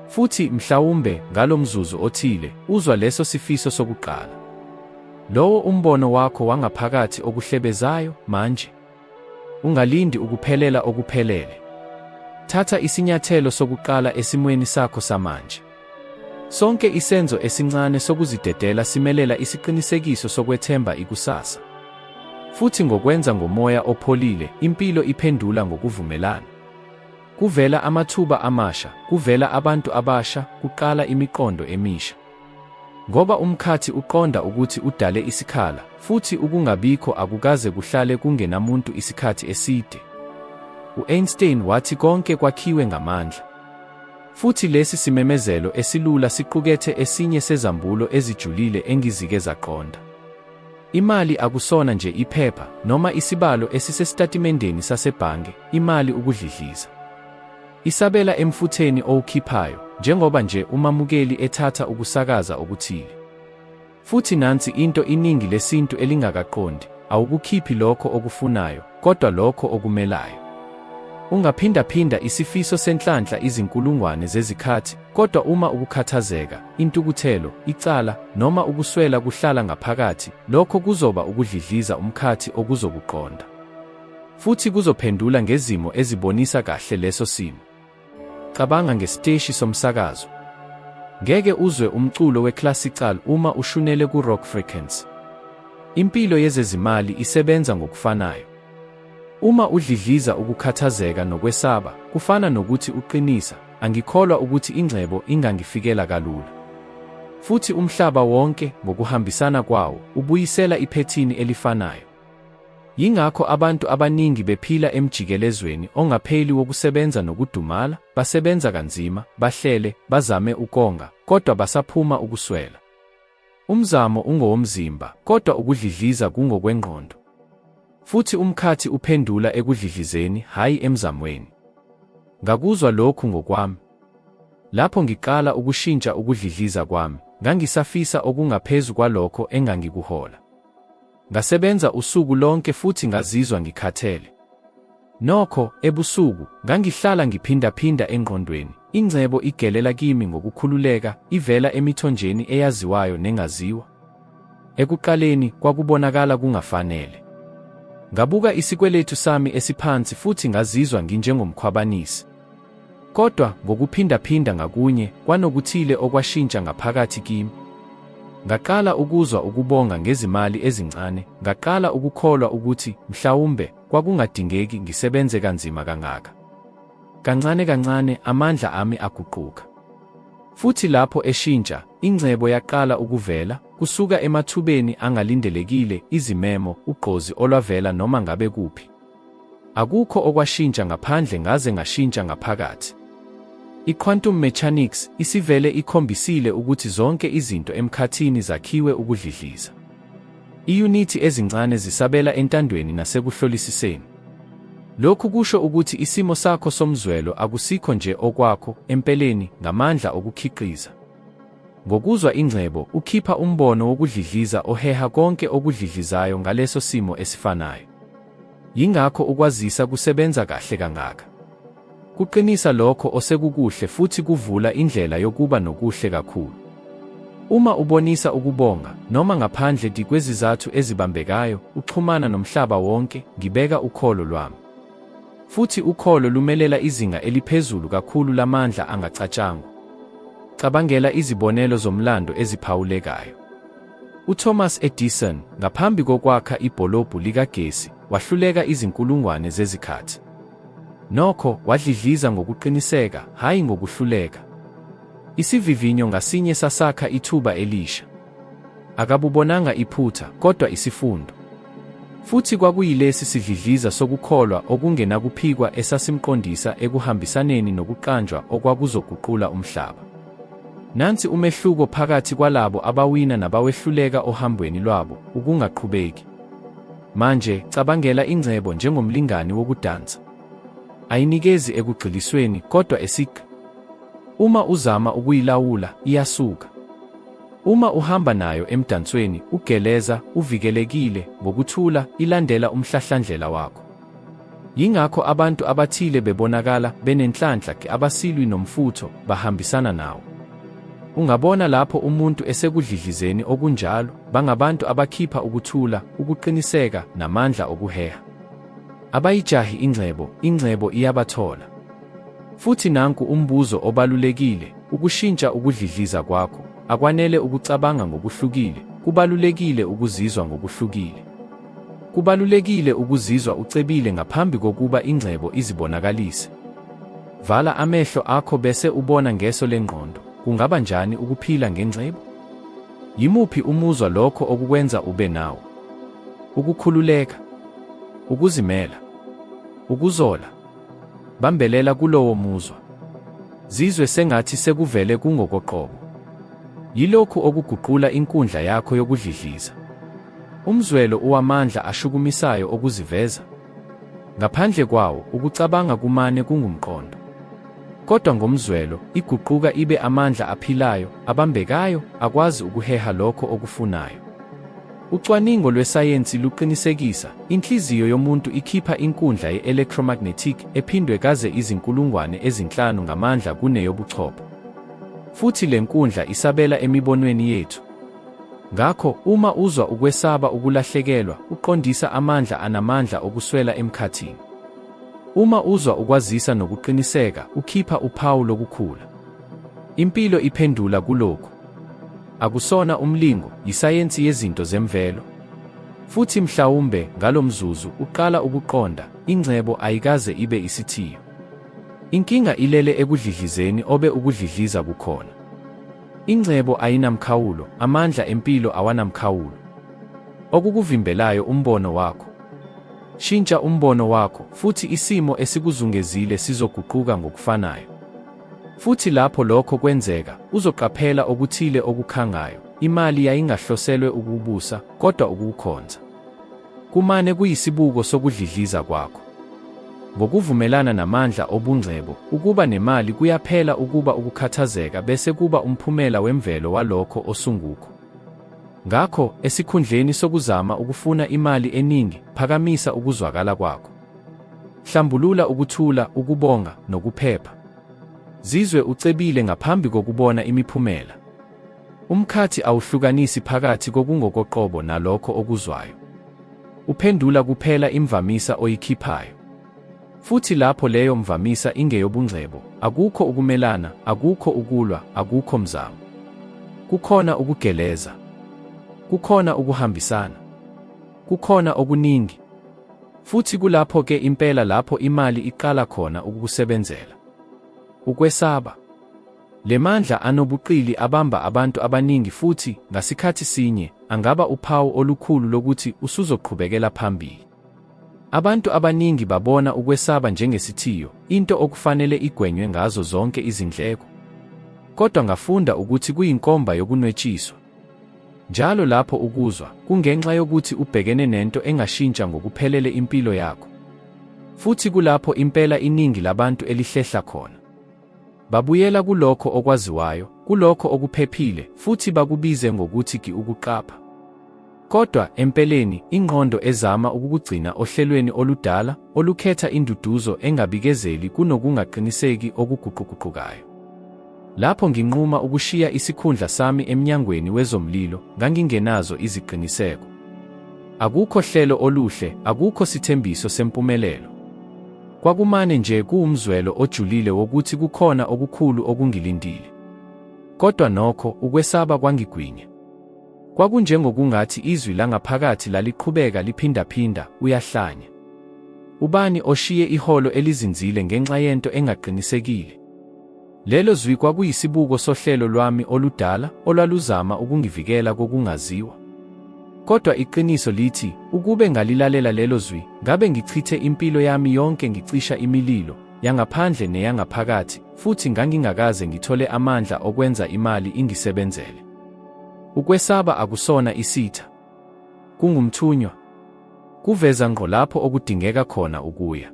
A: Futhi mhlawumbe ngalomzuzu othile, uzwa leso sifiso sokuqala. Lowo umbono wakho wangaphakathi okuhlebezayo manje. Ungalindi ukuphelela okuphelele. Thatha isinyathelo sokuqala esimweni sakho samanje. Sonke isenzo esincane sokuzidedela simelela isiqinisekiso sokwethemba ikusasa. Futhi ngokwenza ngomoya opholile, impilo iphendula ngokuvumelana. Kuvela amathuba amasha, kuvela abantu abasha, kuqala imiqondo emisha. Ngoba umkhathi uqonda ukuthi udale isikhala, futhi ukungabikho akukaze kuhlale kungenamuntu isikhathi eside. U-Einstein wathi konke kwakhiwe ngamandla. Futhi lesi simemezelo esilula siqukethe esinye sezambulo ezijulile engizike zaqonda. Imali akusona nje iphepha noma isibalo esisesitatimendeni sasebhange, imali ukudlidliza. Isabela emfutheni owukhiphayo, njengoba nje umamukeli ethatha ukusakaza okuthile. Futhi nansi into iningi lesintu elingakaqondi, awukukhiphi lokho okufunayo, kodwa lokho okumelayo. Ungaphindaphinda isifiso senhlanhla izinkulungwane zezikhathi, kodwa uma ukukhathazeka, intukuthelo, icala, noma ukuswela kuhlala ngaphakathi, lokho kuzoba ukudlidliza umkhathi okuzokuqonda. Futhi kuzophendula ngezimo ezibonisa kahle leso simo. Cabanga ngesiteshi somsakazo. Ngeke uzwe umculo we-classical uma ushunele ku-rock frequency. Impilo yezezimali isebenza ngokufanayo. Uma udlidliza ukukhathazeka nokwesaba, kufana nokuthi uqinisa, angikholwa ukuthi ingcebo ingangifikela kalula. Futhi umhlaba wonke, ngokuhambisana kwawo, ubuyisela iphethini elifanayo. Yingakho abantu abaningi bephila emjikelezweni ongapheli wokusebenza nokudumala, basebenza kanzima, bahlele, bazame ukonga, kodwa basaphuma ukuswela. Umzamo ungowomzimba, kodwa ukudlidliza kungokwengqondo. Futhi umkhathi uphendula ekudlidlizeni, hayi emzamweni. Ngakuzwa lokhu ngokwami. Lapho ngiqala ukushintsha ukudlidliza kwami, ngangisafisa okungaphezu kwalokho engangikuhola. Ngasebenza usuku lonke futhi ngazizwa ngikhathele. Nokho, ebusuku, ngangihlala ngiphindaphinda engqondweni, ingcebo igelela kimi ngokukhululeka, ivela emithonjeni eyaziwayo nengaziwa. Ekuqaleni, kwakubonakala kungafanele. Ngabuka isikweletu sami esiphansi futhi ngazizwa nginjengomkhwabanisi. Kodwa, ngokuphindaphinda ngakunye, kwanokuthile okwashintsha ngaphakathi kimi. Ngaqala ukuzwa ukubonga ngezimali ezincane, ngaqala ukukholwa ukuthi, mhlawumbe, kwakungadingeki ngisebenze kanzima kangaka. Kancane kancane, amandla ami aguquka. Futhi lapho eshintsha, ingcebo yaqala ukuvela, kusuka emathubeni angalindelekile, izimemo, ugqozi olwavela noma ngabe kuphi. Akukho okwashintsha ngaphandle ngaze ngashintsha ngaphakathi. I-quantum mechanics isivele ikhombisile ukuthi zonke izinto emkhathini zakhiwe ukudlidliza. Iyunithi ezincane zisabela entandweni nasekuhlolisiseni. Lokhu kusho ukuthi isimo sakho somzwelo akusikho nje okwakho, empeleni, ngamandla okukhiqiza. Ngokuzwa ingcebo, ukhipha umbono wokudlidliza oheha konke okudlidlizayo ngaleso simo esifanayo. Yingakho ukwazisa kusebenza kahle kangaka. Kuqinisa lokho osekukuhle futhi kuvula indlela yokuba nokuhle kakhulu. Uma ubonisa ukubonga, noma ngaphandle kwezizathu ezibambekayo, uxhumana nomhlaba wonke, ngibeka ukholo lwami. Futhi ukholo lumelela izinga eliphezulu kakhulu lamandla angacatshangwa. Cabangela izibonelo zomlando eziphawulekayo. UThomas Edison, ngaphambi kokwakha ibholobhu likagesi, wahluleka izinkulungwane zezikhathi. Nokho, wadlidliza ngokuqiniseka, hayi ngokuhluleka. Isivivinyo ngasinye sasakha ithuba elisha. Akabubonanga iphutha, kodwa isifundo. Futhi kwakuyilesi sidlidliza sokukholwa okungenakuphikwa esasimqondisa ekuhambisaneni nokuqanjwa okwakuzoguqula umhlaba. Nansi umehluko phakathi kwalabo abawina nabawehluleka ohambweni lwabo, ukungaqhubeki. Manje, cabangela ingcebo njengomlingani wokudansa. Ayinikezi ekugxilisweni, kodwa uma uzama ukuyilawula, iyasuka. Uma uhamba nayo emdansweni, ugeleza, uvikelekile, ngokuthula, ilandela umhlahlandlela wakho. Yingakho abantu abathile bebonakala benenhlanhla abasilwi nomfutho, bahambisana nawo. Ungabona lapho umuntu esekudlidlizeni okunjalo, bangabantu abakhipha ukuthula, ukuqiniseka, namandla okuheha. Abayijahi ingcebo iyabathola. Futhi nanku umbuzo obalulekile, ukushintsha ukudlidliza kwakho, akwanele ukucabanga ngokuhlukile, kubalulekile ukuzizwa ngokuhlukile. Kubalulekile ukuzizwa ucebile ngaphambi kokuba ingcebo izibonakalise. Vala amehlo akho bese ubona ngeso lengqondo, kungaba njani ukuphila ngengcebo? Yimuphi umuzwa lokho okukwenza ube nawo? Ukukhululeka, ukuzimela, ukuzola. Bambelela kulowo muzwa. Zizwe sengathi sekuvele kungokoqobo. Yilokhu okuguqula inkundla yakho yokudlidliza. Umzwelo uwamandla ashukumisayo okuziveza. Ngaphandle kwawo, ukucabanga kumane kungumqondo. Kodwa ngomzwelo, iguquka ibe amandla aphilayo, abambekayo, akwazi ukuheha lokho okufunayo. Ucwaningo lwesayensi luqinisekisa, inhliziyo yomuntu ikhipha inkundla ye-electromagnetic ephindwe kaze izinkulungwane ezinhlanu ngamandla kuneyobuchopho. Futhi le nkundla isabela emibonweni yethu. Ngakho, uma uzwa ukwesaba ukulahlekelwa, uqondisa amandla anamandla okuswela emkhathini. Uma uzwa ukwazisa nokuqiniseka, ukhipha uphawu lokukhula. Impilo iphendula kulokhu. Akusona umlingo, yisayensi yezinto zemvelo. Futhi mhlawumbe, ngalomzuzu, uqala ukuqonda, ingcebo ayikaze ibe isithiyo. Inkinga ilele ekudlidlizeni obe ukudlidliza bukhona. Ingcebo ayinamkhawulo, amandla empilo awanamkhawulo. Okukuvimbelayo umbono wakho. Shintsha umbono wakho, futhi isimo esikuzungezile sizoguquka ngokufanayo. Futhi lapho lokho kwenzeka, uzoqaphela okuthile okukhangayo. Imali yayingahloselwe ukubusa, kodwa ukukhonza. Kumane kuyisibuko sokudlidliza kwakho. Ngokuvumelana namandla obungcebo, ukuba nemali kuyaphela ukuba ukukhathazeka bese kuba umphumela wemvelo walokho osungukho. Ngakho, esikhundleni sokuzama ukufuna imali eningi, phakamisa ukuzwakala kwakho. Hlambulula ukuthula, ukubonga, nokuphepha. Zizwe ucebile ngaphambi kokubona imiphumela. Umkhathi awuhlukanisi phakathi kokungokoqobo nalokho okuzwayo. Uphendula kuphela imvamisa oyikhiphayo. Futhi lapho leyo mvamisa ingeyobungcebo, akukho ukumelana, akukho ukulwa, akukho mzamo. Kukhona ukugeleza. Kukhona ukuhambisana. Kukhona okuningi. Futhi kulapho-ke impela lapho imali iqala khona ukukusebenzela. Ukwesaba. Le mandla anobuqili abamba abantu abaningi futhi, ngasikhathi sinye, angaba uphawu olukhulu lokuthi usuzoqhubekela phambili. Abantu abaningi babona ukwesaba njengesithiyo, into okufanele igwenywe ngazo zonke izindleko. Kodwa ngafunda ukuthi kuyinkomba yokunwetshiswa. Njalo lapho ukuzwa, kungenxa yokuthi ubhekene nento engashintsha ngokuphelele impilo yakho. Futhi kulapho impela iningi labantu elihlehla khona. Babuyela kulokho okwaziwayo, kulokho okuphephile, futhi bakubize ngokuthi ukuqapha. Kodwa, empeleni, ingqondo ezama ukukugcina ohlelweni oludala, olukhetha induduzo engabikezeli kunokungaqiniseki okuguquguqukayo. Lapho nginquma ukushiya isikhundla sami emnyangweni wezomlilo, ngangingenazo iziqiniseko. Akukho hlelo oluhle, akukho sithembiso sempumelelo. Kwakumane nje kuwumzwelo ojulile wokuthi kukhona okukhulu okungilindile. Kodwa nokho, ukwesaba kwangigwinya. Kwakunjengokungathi izwi langaphakathi laliqhubeka liphindaphinda, uyahlanya. Ubani oshiye iholo elizinzile ngenxa yento engaqinisekile? Lelo zwi kwakuyisibuko sohlelo lwami oludala, olwaluzama ukungivikela kokungaziwa. Kodwa iqiniso lithi, ukube ngalilalela lelo zwi, ngabe ngichithe impilo yami yonke ngicisha imililo, yangaphandle neyangaphakathi, futhi ngangingakaze ngithole amandla okwenza imali ingisebenzele. Ukwesaba akusona isitha. Kungumthunywa. Kuveza ngqo lapho okudingeka khona ukuya.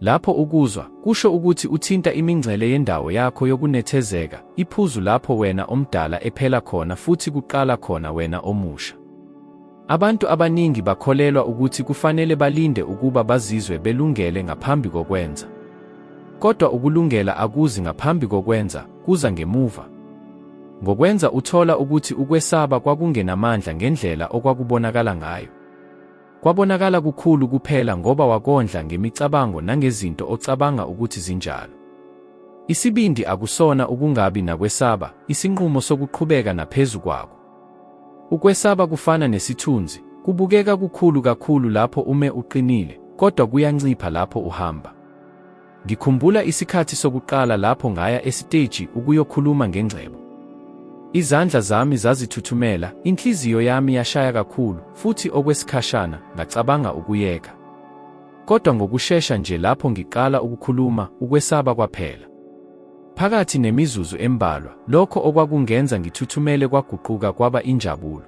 A: Lapho ukuzwa, kusho ukuthi uthinta imingcele yendawo yakho yokunethezeka, iphuzu lapho wena omdala ephela khona futhi kuqala khona wena omusha. Abantu abaningi bakholelwa ukuthi kufanele balinde ukuba bazizwe belungele ngaphambi kokwenza. Kodwa ukulungela akuzi ngaphambi kokwenza, kuza ngemuva. Ngokwenza uthola ukuthi ukwesaba kwakungenamandla ngendlela okwakubonakala ngayo. Kwabonakala kukhulu kuphela ngoba wakondla ngemicabango nangezinto ocabanga ukuthi zinjalo. Isibindi akusona ukungabi nakwesaba, isinqumo sokuqhubeka naphezu kwako. Ukwesaba kufana nesithunzi, kubukeka kukhulu kakhulu lapho ume uqinile, kodwa kuyancipha lapho uhamba. Ngikhumbula isikhathi sokuqala lapho ngaya esiteji ukuyokhuluma ngengcebo. Izandla zami zazithuthumela, inhliziyo yami yashaya kakhulu, futhi okwesikhashana ngacabanga ukuyeka. Kodwa ngokushesha nje lapho ngiqala ukukhuluma, ukwesaba kwaphela. Phakathi nemizuzu embalwa, lokho okwakungenza ngithuthumele kwaguquka kwaba injabulo.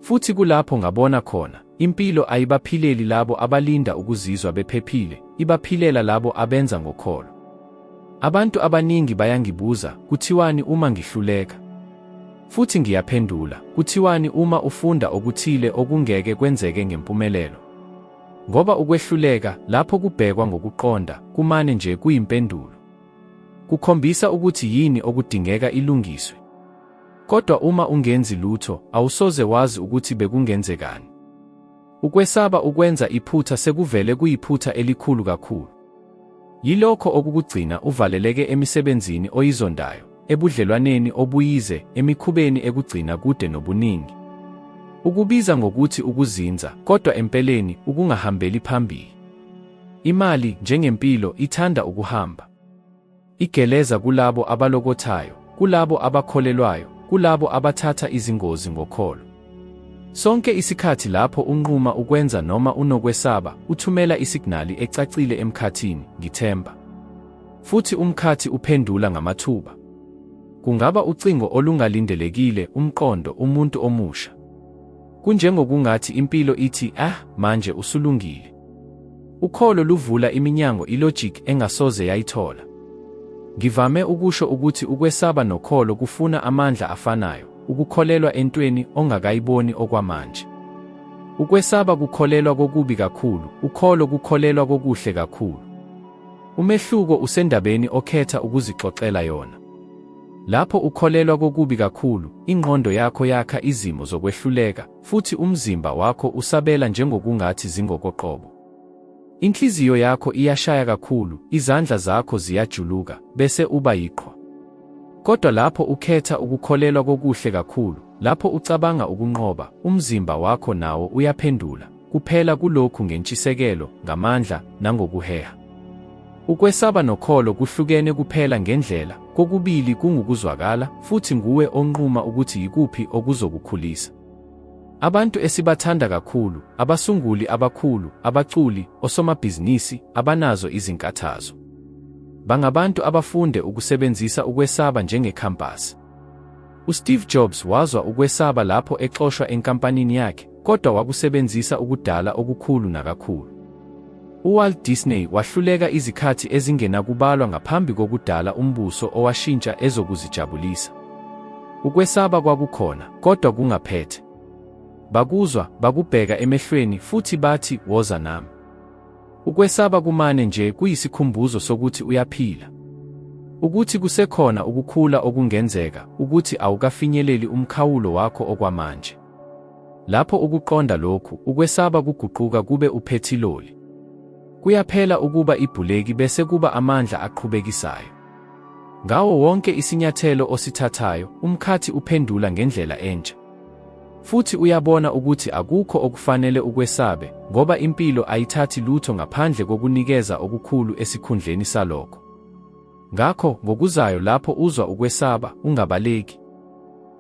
A: Futhi kulapho ngabona khona, impilo ayibaphileli labo abalinda ukuzizwa bephephile, ibaphilela labo abenza ngokholo. Abantu abaningi bayangibuza, kuthiwani uma ngihluleka? Futhi ngiyaphendula, kuthiwani uma ufunda okuthile okungeke kwenzeke ngempumelelo? Ngoba ukwehluleka, lapho kubhekwa ngokuqonda, kumane nje kuyimpendulo. Kukhombisa ukuthi yini okudingeka ilungiswe. Kodwa uma ungenzi lutho, awusoze wazi ukuthi bekungenzekani. Ukwesaba ukwenza iphutha sekuvele kuyiphutha elikhulu kakhulu. Yilokho okukugcina uvaleleke emisebenzini oyizondayo, ebudlelwaneni obuyize, emikhubeni ekugcina kude nobuningi. Ukubiza ngokuthi ukuzinza, kodwa empeleni ukungahambeli phambili. Imali, njengempilo, ithanda ukuhamba. Igeleza kulabo abalokothayo, kulabo abakholelwayo, kulabo abathatha izingozi ngokholo. Sonke isikhathi lapho unquma ukwenza noma unokwesaba, uthumela isignali ecacile emkhathini, ngithemba. Futhi umkhathi uphendula ngamathuba. Kungaba ucingo olungalindelekile, umqondo, umuntu omusha. Kunjengokungathi impilo ithi, manje usulungile. Ukholo luvula iminyango ilogic engasoze yayithola. Ngivame ukusho ukuthi ukwesaba nokholo kufuna amandla afanayo, ukukholelwa entweni ongakayiboni okwamanje. Ukwesaba kukholelwa kokubi kakhulu, ukholo kukholelwa kokuhle kakhulu. Umehluko usendabeni okhetha ukuzixoxela yona. Lapho ukholelwa kokubi kakhulu, ingqondo yakho yakha izimo zokwehluleka, futhi umzimba wakho usabela njengokungathi zingokoqobo. Inhliziyo yakho iyashaya kakhulu, izandla zakho ziyajuluka, bese uba yiqhwa. Kodwa lapho ukhetha ukukholelwa kokuhle kakhulu, lapho ucabanga ukunqoba, umzimba wakho nawo uyaphendula, kuphela kulokhu ngentshisekelo, ngamandla, nangokuheha. Ukwesaba nokholo kuhlukene kuphela ngendlela, kokubili kungukuzwakala, futhi nguwe onquma ukuthi yikuphi okuzokukhulisa. Abantu esibathanda kakhulu, abasunguli abakhulu, abaculi, osomabhizinisi, abanazo izinkathazo. Bangabantu abafunde ukusebenzisa ukwesaba njengekhampasi. USteve Jobs wazwa ukwesaba lapho exoshwa enkampanini yakhe, kodwa wakusebenzisa ukudala okukhulu nakakhulu. UWalt Disney wahluleka izikhathi ezingenakubalwa ngaphambi kokudala umbuso owashintsha ezokuzijabulisa. Ukwesaba kwakukhona, kodwa kungaphethe. Bakuzwa, bakubheka emehlweni futhi bathi, woza nami. Ukwesaba kumane nje kuyisikhumbuzo sokuthi uyaphila. Ukuthi kusekhona ukukhula okungenzeka, ukuthi awukafinyeleli umkhawulo wakho okwamanje. Lapho ukuqonda lokhu, ukwesaba kuguquka kube uphethiloli. Kuyaphela ukuba ibhuleki bese kuba amandla aqhubekisayo. Ngawo wonke isinyathelo osithathayo, umkhathi uphendula ngendlela entsha. Futhi uyabona ukuthi akukho okufanele ukwesabe, ngoba impilo ayithathi lutho ngaphandle kokunikeza okukhulu esikhundleni salokho. Ngakho, ngokuzayo lapho uzwa ukwesaba, ungabaleki.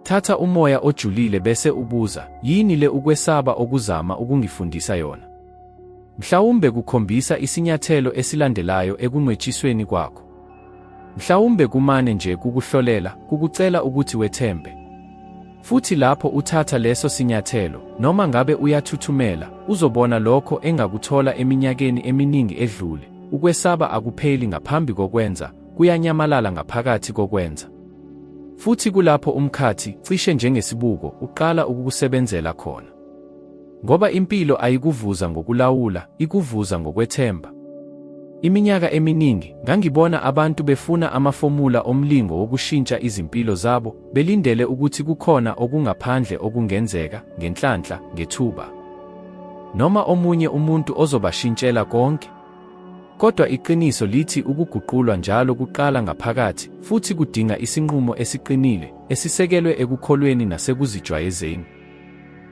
A: Thatha umoya ojulile bese ubuza, yini le ukwesaba okuzama ukungifundisa yona? Mhlawumbe kukhombisa isinyathelo esilandelayo ekunwetshisweni kwakho. Mhlawumbe kumane nje kukuhlolela, kukucela ukuthi wethembe. Futhi lapho uthatha leso sinyathelo, noma ngabe uyathuthumela, uzobona lokho engakuthola eminyakeni eminingi edlule. Ukwesaba akupheli ngaphambi kokwenza, kuyanyamalala ngaphakathi kokwenza. Futhi kulapho umkhathi, cishe njengesibuko, uqala ukukusebenzela khona. Ngoba impilo ayikuvuza ngokulawula, ikuvuza ngokwethemba. Iminyaka eminingi, ngangibona abantu befuna amafomula omlingo wokushintsha izimpilo zabo, belindele ukuthi kukhona okungaphandle okungenzeka, ngenhlanhla, ngethuba. Noma omunye umuntu ozobashintshela konke. Kodwa iqiniso lithi ukuguqulwa njalo kuqala ngaphakathi, futhi kudinga isinqumo esiqinile, esisekelwe ekukholweni nasekuzijwayezeni.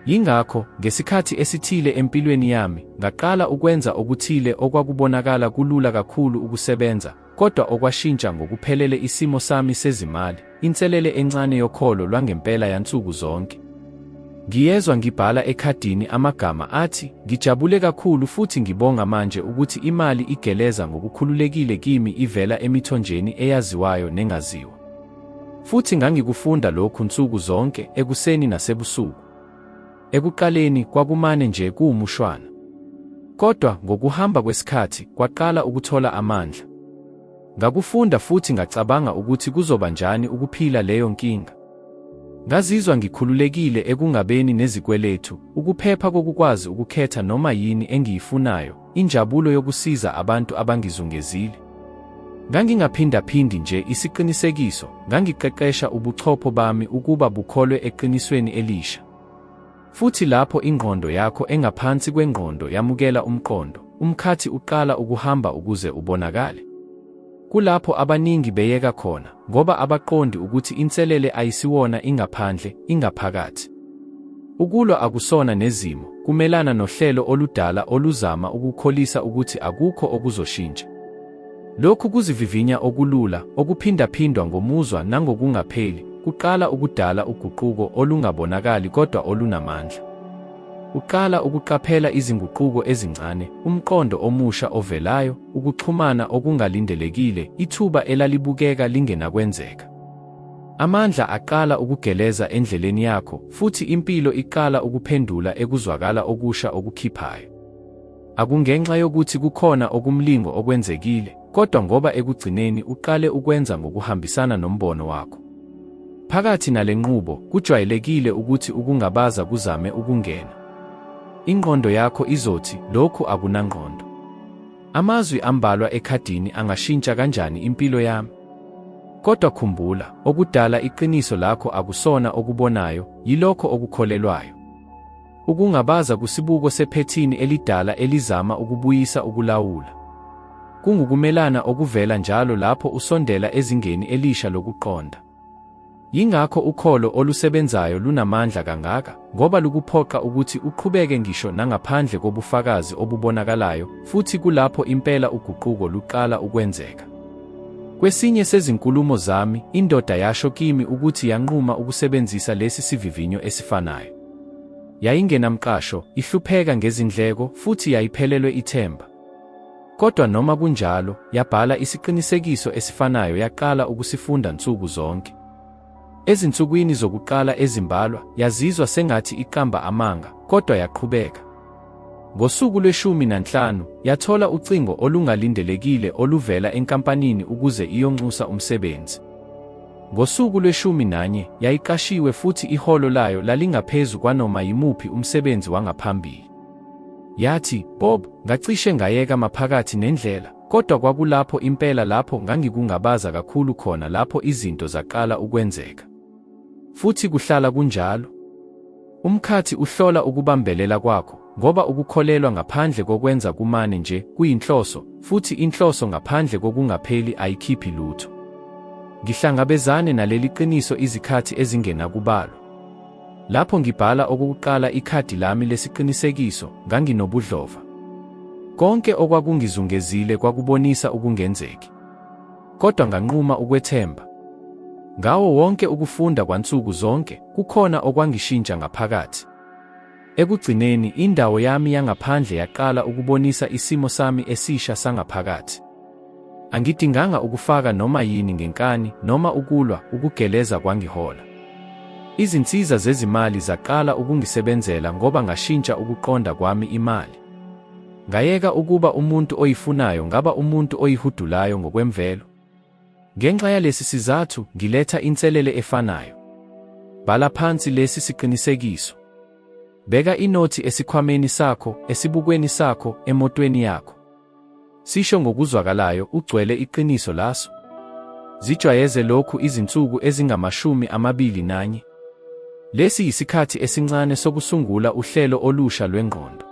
A: Yingakho, ngesikhathi esithile empilweni yami, ngaqala ukwenza okuthile okwakubonakala kulula kakhulu ukusebenza, kodwa okwashintsha ngokuphelele isimo sami sezimali, inselele encane yokholo lwangempela yansuku zonke. Ngiyezwa ngibhala ekhadini amagama athi, ngijabule kakhulu futhi ngibonga manje ukuthi imali igeleza ngokukhululekile kimi ivela emithonjeni eyaziwayo nengaziwa. Futhi ngangikufunda lokhu nsuku zonke, ekuseni nasebusuku. Ekuqaleni kwakumane nje kuwumushwana. Kodwa ngokuhamba kwesikhathi kwaqala ukuthola amandla. Ngakufunda futhi ngacabanga ukuthi kuzoba njani ukuphila leyo nkinga. Ngazizwa ngikhululekile ekungabeni nezikweletu, ukuphepha kokukwazi ukukhetha noma yini engiyifunayo, injabulo yokusiza abantu abangizungezile. Ngangingaphindaphindi nje isiqinisekiso, ngangiqeqesha ubuchopho bami ukuba bukholwe eqinisweni elisha. Futhi lapho ingqondo yakho engaphansi kwengqondo yamukela umqondo, umkhathi uqala ukuhamba ukuze ubonakale. Kulapho abaningi beyeka khona, ngoba abaqondi ukuthi inselele ayisiwona ingaphandle, ingaphakathi. Ukulwa akusona nezimo, kumelana nohlelo oludala oluzama ukukholisa ukuthi akukho okuzoshintsha. Lokhu kuzivivinya okulula, okuphindaphindwa ngomuzwa nangokungapheli, kuqala ukudala uguquko olungabonakali kodwa olunamandla. Uqala ukuqaphela izinguquko ezincane, umqondo omusha ovelayo, ukuxhumana okungalindelekile, ithuba elalibukeka lingenakwenzeka. Amandla aqala ukugeleza endleleni yakho, futhi impilo iqala ukuphendula ekuzwakala okusha okukhiphayo. Akungenxa yokuthi kukhona okumlingo okwenzekile, kodwa ngoba ekugcineni uqale ukwenza ngokuhambisana nombono wakho. Phakathi nale nqubo, kujwayelekile ukuthi ukungabaza kuzame ukungena. Ingqondo yakho izothi, lokhu akunangqondo. Amazwi ambalwa ekhadini angashintsha kanjani impilo yami? Kodwa khumbula, okudala iqiniso lakho akusona okubonayo, yilokho okukholelwayo. Ukungabaza kusibuko sephethini elidala elizama ukubuyisa ukulawula. Kungukumelana okuvela njalo lapho usondela ezingeni elisha lokuqonda. Yingakho ukholo olusebenzayo lunamandla kangaka, ngoba lukuphoqa ukuthi uqhubeke ngisho nangaphandle kobufakazi obubonakalayo, futhi kulapho impela uguquko luqala ukwenzeka. Kwesinye sezinkulumo zami, indoda yasho kimi ukuthi yanquma ukusebenzisa lesi sivivinyo esifanayo. Yayingenamqasho, ihlupheka ngezindleko, futhi yayiphelelwe ithemba. Kodwa noma kunjalo, yabhala isiqinisekiso esifanayo yaqala ukusifunda nsuku zonke. Ezinsukwini zokuqala ezimbalwa, yazizwa sengathi iqamba amanga, kodwa yaqhubeka. Ngosuku lwe-15, yathola ucingo olungalindelekile oluvela enkampanini ukuze iyonxusa umsebenzi. Ngosuku lwe-11, yayiqashiwe futhi iholo layo lalingaphezu kwanoma yimuphi umsebenzi wangaphambili. Yathi, Bob, ngacishe ngayeka maphakathi nendlela, kodwa kwakulapho impela lapho ngangikungabaza kakhulu khona lapho izinto zaqala ukwenzeka. Futhi kuhlala kunjalo. Umkhathi uhlola ukubambelela kwakho, ngoba ukukholelwa ngaphandle kokwenza kumane nje kuyinhloso, futhi inhloso ngaphandle kokungapheli ayikhiphi lutho. Ngihlangabezane naleli qiniso izikhathi ezingenakubalwa. Lapho ngibhala okokuqala ikhadi lami lesiqinisekiso, nganginobudlova. Konke okwakungizungezile kwakubonisa ukungenzeki. Kodwa nganquma ukwethemba. Ngawo wonke ukufunda kwansuku zonke, kukhona okwangishintsha ngaphakathi. Ekugcineni indawo yami yangaphandle yaqala ukubonisa isimo sami esisha sangaphakathi. Angidinganga ukufaka noma yini ngenkani, noma ukulwa, ukugeleza kwangihola. Izinsiza zezimali zaqala ukungisebenzela ngoba ngashintsha ukuqonda kwami imali. Ngayeka ukuba umuntu oyifunayo ngaba umuntu oyihudulayo ngokwemvelo. Ngenxa yalesi sizathu, ngiletha inselele efanayo. Bhala phansi lesi siqinisekiso. Beka inothi esikhwameni sakho, esibukweni sakho, emotweni yakho. Sisho ngokuzwakalayo, ugcwele iqiniso laso. Zijwayeze lokhu izinsuku ezingama-21. Lesi yisikhathi esincane sokusungula uhlelo olusha lwengqondo.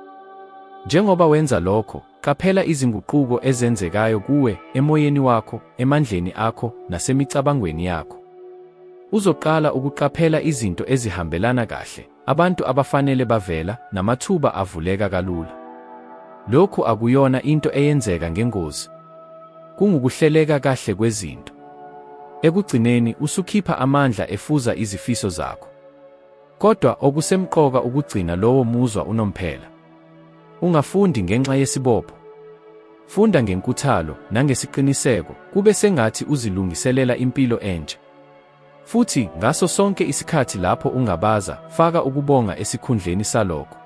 A: Njengoba wenza lokho, qaphela izinguquko ezenzekayo kuwe, emoyeni wakho, emandleni akho, nasemicabangweni yakho. Uzoqala ukuqaphela izinto ezihambelana kahle, abantu abafanele bavela, namathuba avuleka kalula. Lokhu akuyona into eyenzeka ngengozi. kungukuhleleka kahle kwezinto. Ekugcineni usukhipha amandla efuza izifiso zakho. Kodwa okusemqoka ukugcina lowo muzwa unomphela. Ungafundi ngenxa yesibopho. Funda ngenkuthalo nangesiqiniseko kube sengathi uzilungiselela impilo entsha. Futhi ngaso sonke isikhathi lapho ungabaza, faka ukubonga esikhundleni salokho.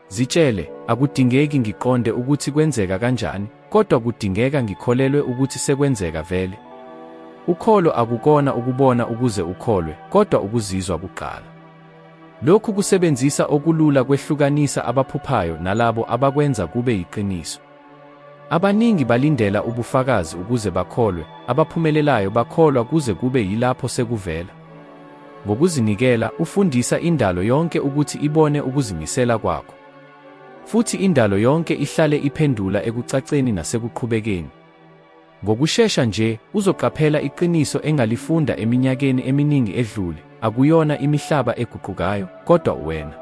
A: Zitshele, akudingeki ngiqonde ukuthi kwenzeka kanjani, kodwa kudingeka ngikholelwe ukuthi sekwenzeka vele. Ukholo akukona ukubona ukuze ukholwe, kodwa ukuzizwa kuqala. Lokhu kusebenzisa okulula kwehlukanisa abaphuphayo nalabo abakwenza kube yiqiniso. Abaningi balindela ubufakazi ukuze bakholwe, abaphumelelayo bakholwa kuze kube yilapho sekuvela. Ngokuzinikela, ufundisa indalo yonke ukuthi ibone ukuzimisela kwakho. Futhi indalo yonke ihlale iphendula ekucaceni nasekuqhubekeni. Ngokushesha nje, uzoqaphela iqiniso engalifunda eminyakeni eminingi edlule, akuyona imihlaba eguqukayo, kodwa wena.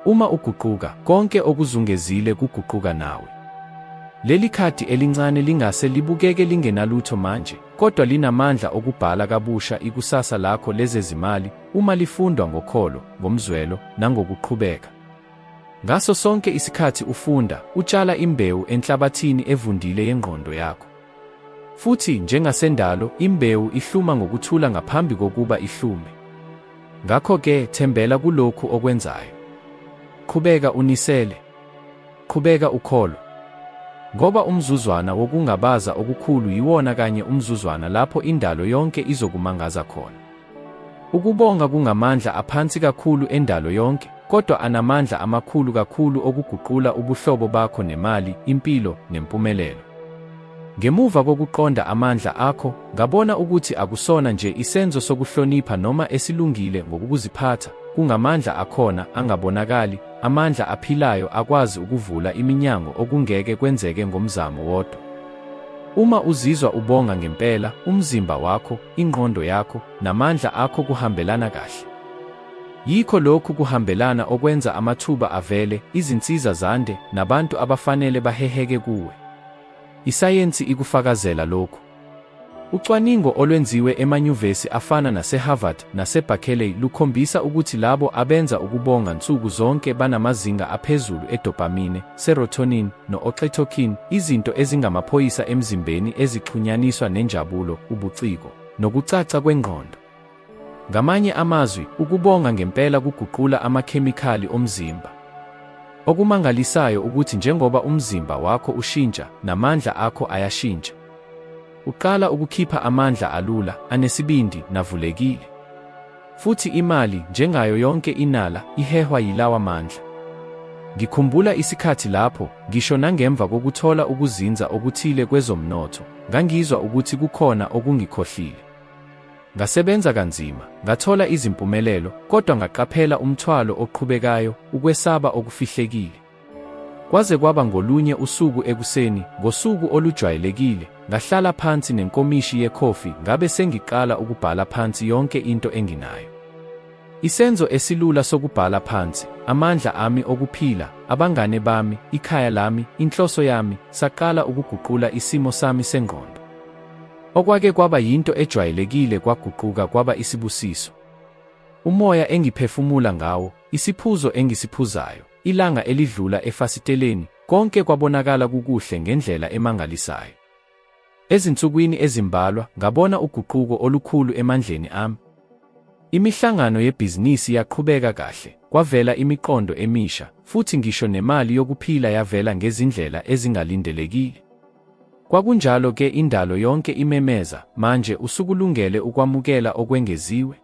A: Uma uguquka, konke okuzungezile kuguquka nawe. Leli khadi elincane lingase libukeke lingenalutho manje, kodwa linamandla okubhala kabusha ikusasa lakho lezezimali uma lifundwa ngokholo, ngomzwelo, nangokuqhubeka. Ngaso sonke isikhathi ufunda, utshala imbewu enhlabathini evundile yengqondo yakho. Futhi njengasendalo, imbewu ihluma ngokuthula ngaphambi kokuba ihlume. Ngakho-ke, thembela kulokhu okwenzayo. Qhubeka unisele. Qhubeka ukholo. Ngoba umzuzwana wokungabaza okukhulu yiwona kanye umzuzwana lapho indalo yonke izokumangaza khona. Ukubonga kungamandla aphansi kakhulu endalo yonke, kodwa anamandla amakhulu kakhulu okuguqula ubuhlobo bakho nemali, impilo, nempumelelo. Ngemuva kokuqonda amandla akho, ngabona ukuthi akusona nje isenzo sokuhlonipha noma esilungile ngokuziphatha, kungamandla akhona angabonakali, amandla aphilayo akwazi ukuvula iminyango okungeke kwenzeke ngomzamo wodwa. Uma uzizwa ubonga ngempela, umzimba wakho, ingqondo yakho, namandla akho kuhambelana kahle. Yikho lokhu kuhambelana okwenza amathuba avele, izinsiza zande, nabantu abafanele baheheke kuwe. Isayensi ikufakazela lokhu. Ucwaningo olwenziwe emanyuvesi afana nase-Harvard nase-Berkeley lukhombisa ukuthi labo abenza ukubonga nsuku zonke banamazinga aphezulu edopamine, serotonin, no-oxytocin, izinto ezingamaphoyisa emzimbeni ezixhunyaniswa nenjabulo, ubuciko, nokucaca kwengqondo. Ngamanye amazwi, ukubonga ngempela kuguqula amakhemikhali omzimba. Okumangalisayo ukuthi njengoba umzimba wakho ushintsha, namandla akho ayashintsha. Uqala ukukhipha amandla alula, anesibindi, navulekile. Futhi imali, njengayo yonke inala, ihehwa yilawa mandla. Ngikhumbula isikhathi lapho, ngisho nangemva kokuthola ukuzinza okuthile kwezomnotho, ngangizwa ukuthi kukhona okungikhohlile. Ngasebenza kanzima, ngathola izimpumelelo, kodwa ngaqaphela umthwalo oqhubekayo, ukwesaba okufihlekile. Kwaze kwaba ngolunye usuku ekuseni, ngosuku olujwayelekile, ngahlala phansi nenkomishi yekhofi ngabe sengiqala ukubhala phansi yonke into enginayo. Isenzo esilula sokubhala phansi, amandla ami okuphila, abangane bami, ikhaya lami, inhloso yami, saqala ukuguqula isimo sami sengqondo. Okwake kwaba yinto ejwayelekile kwaguquka kwaba isibusiso. Umoya engiphefumula ngawo, isiphuzo engisiphuzayo, ilanga elidlula efasiteleni, konke kwabonakala kukuhle ngendlela emangalisayo. Ezinsukwini ezimbalwa, ngabona uguquko olukhulu emandleni ami. Imihlangano yebhizinisi yaqhubeka kahle, kwavela imiqondo emisha, futhi ngisho nemali yokuphila yavela ngezindlela ezingalindelekile. Kwakunjalo-ke indalo yonke imemeza, manje usukulungele ukwamukela okwengeziwe.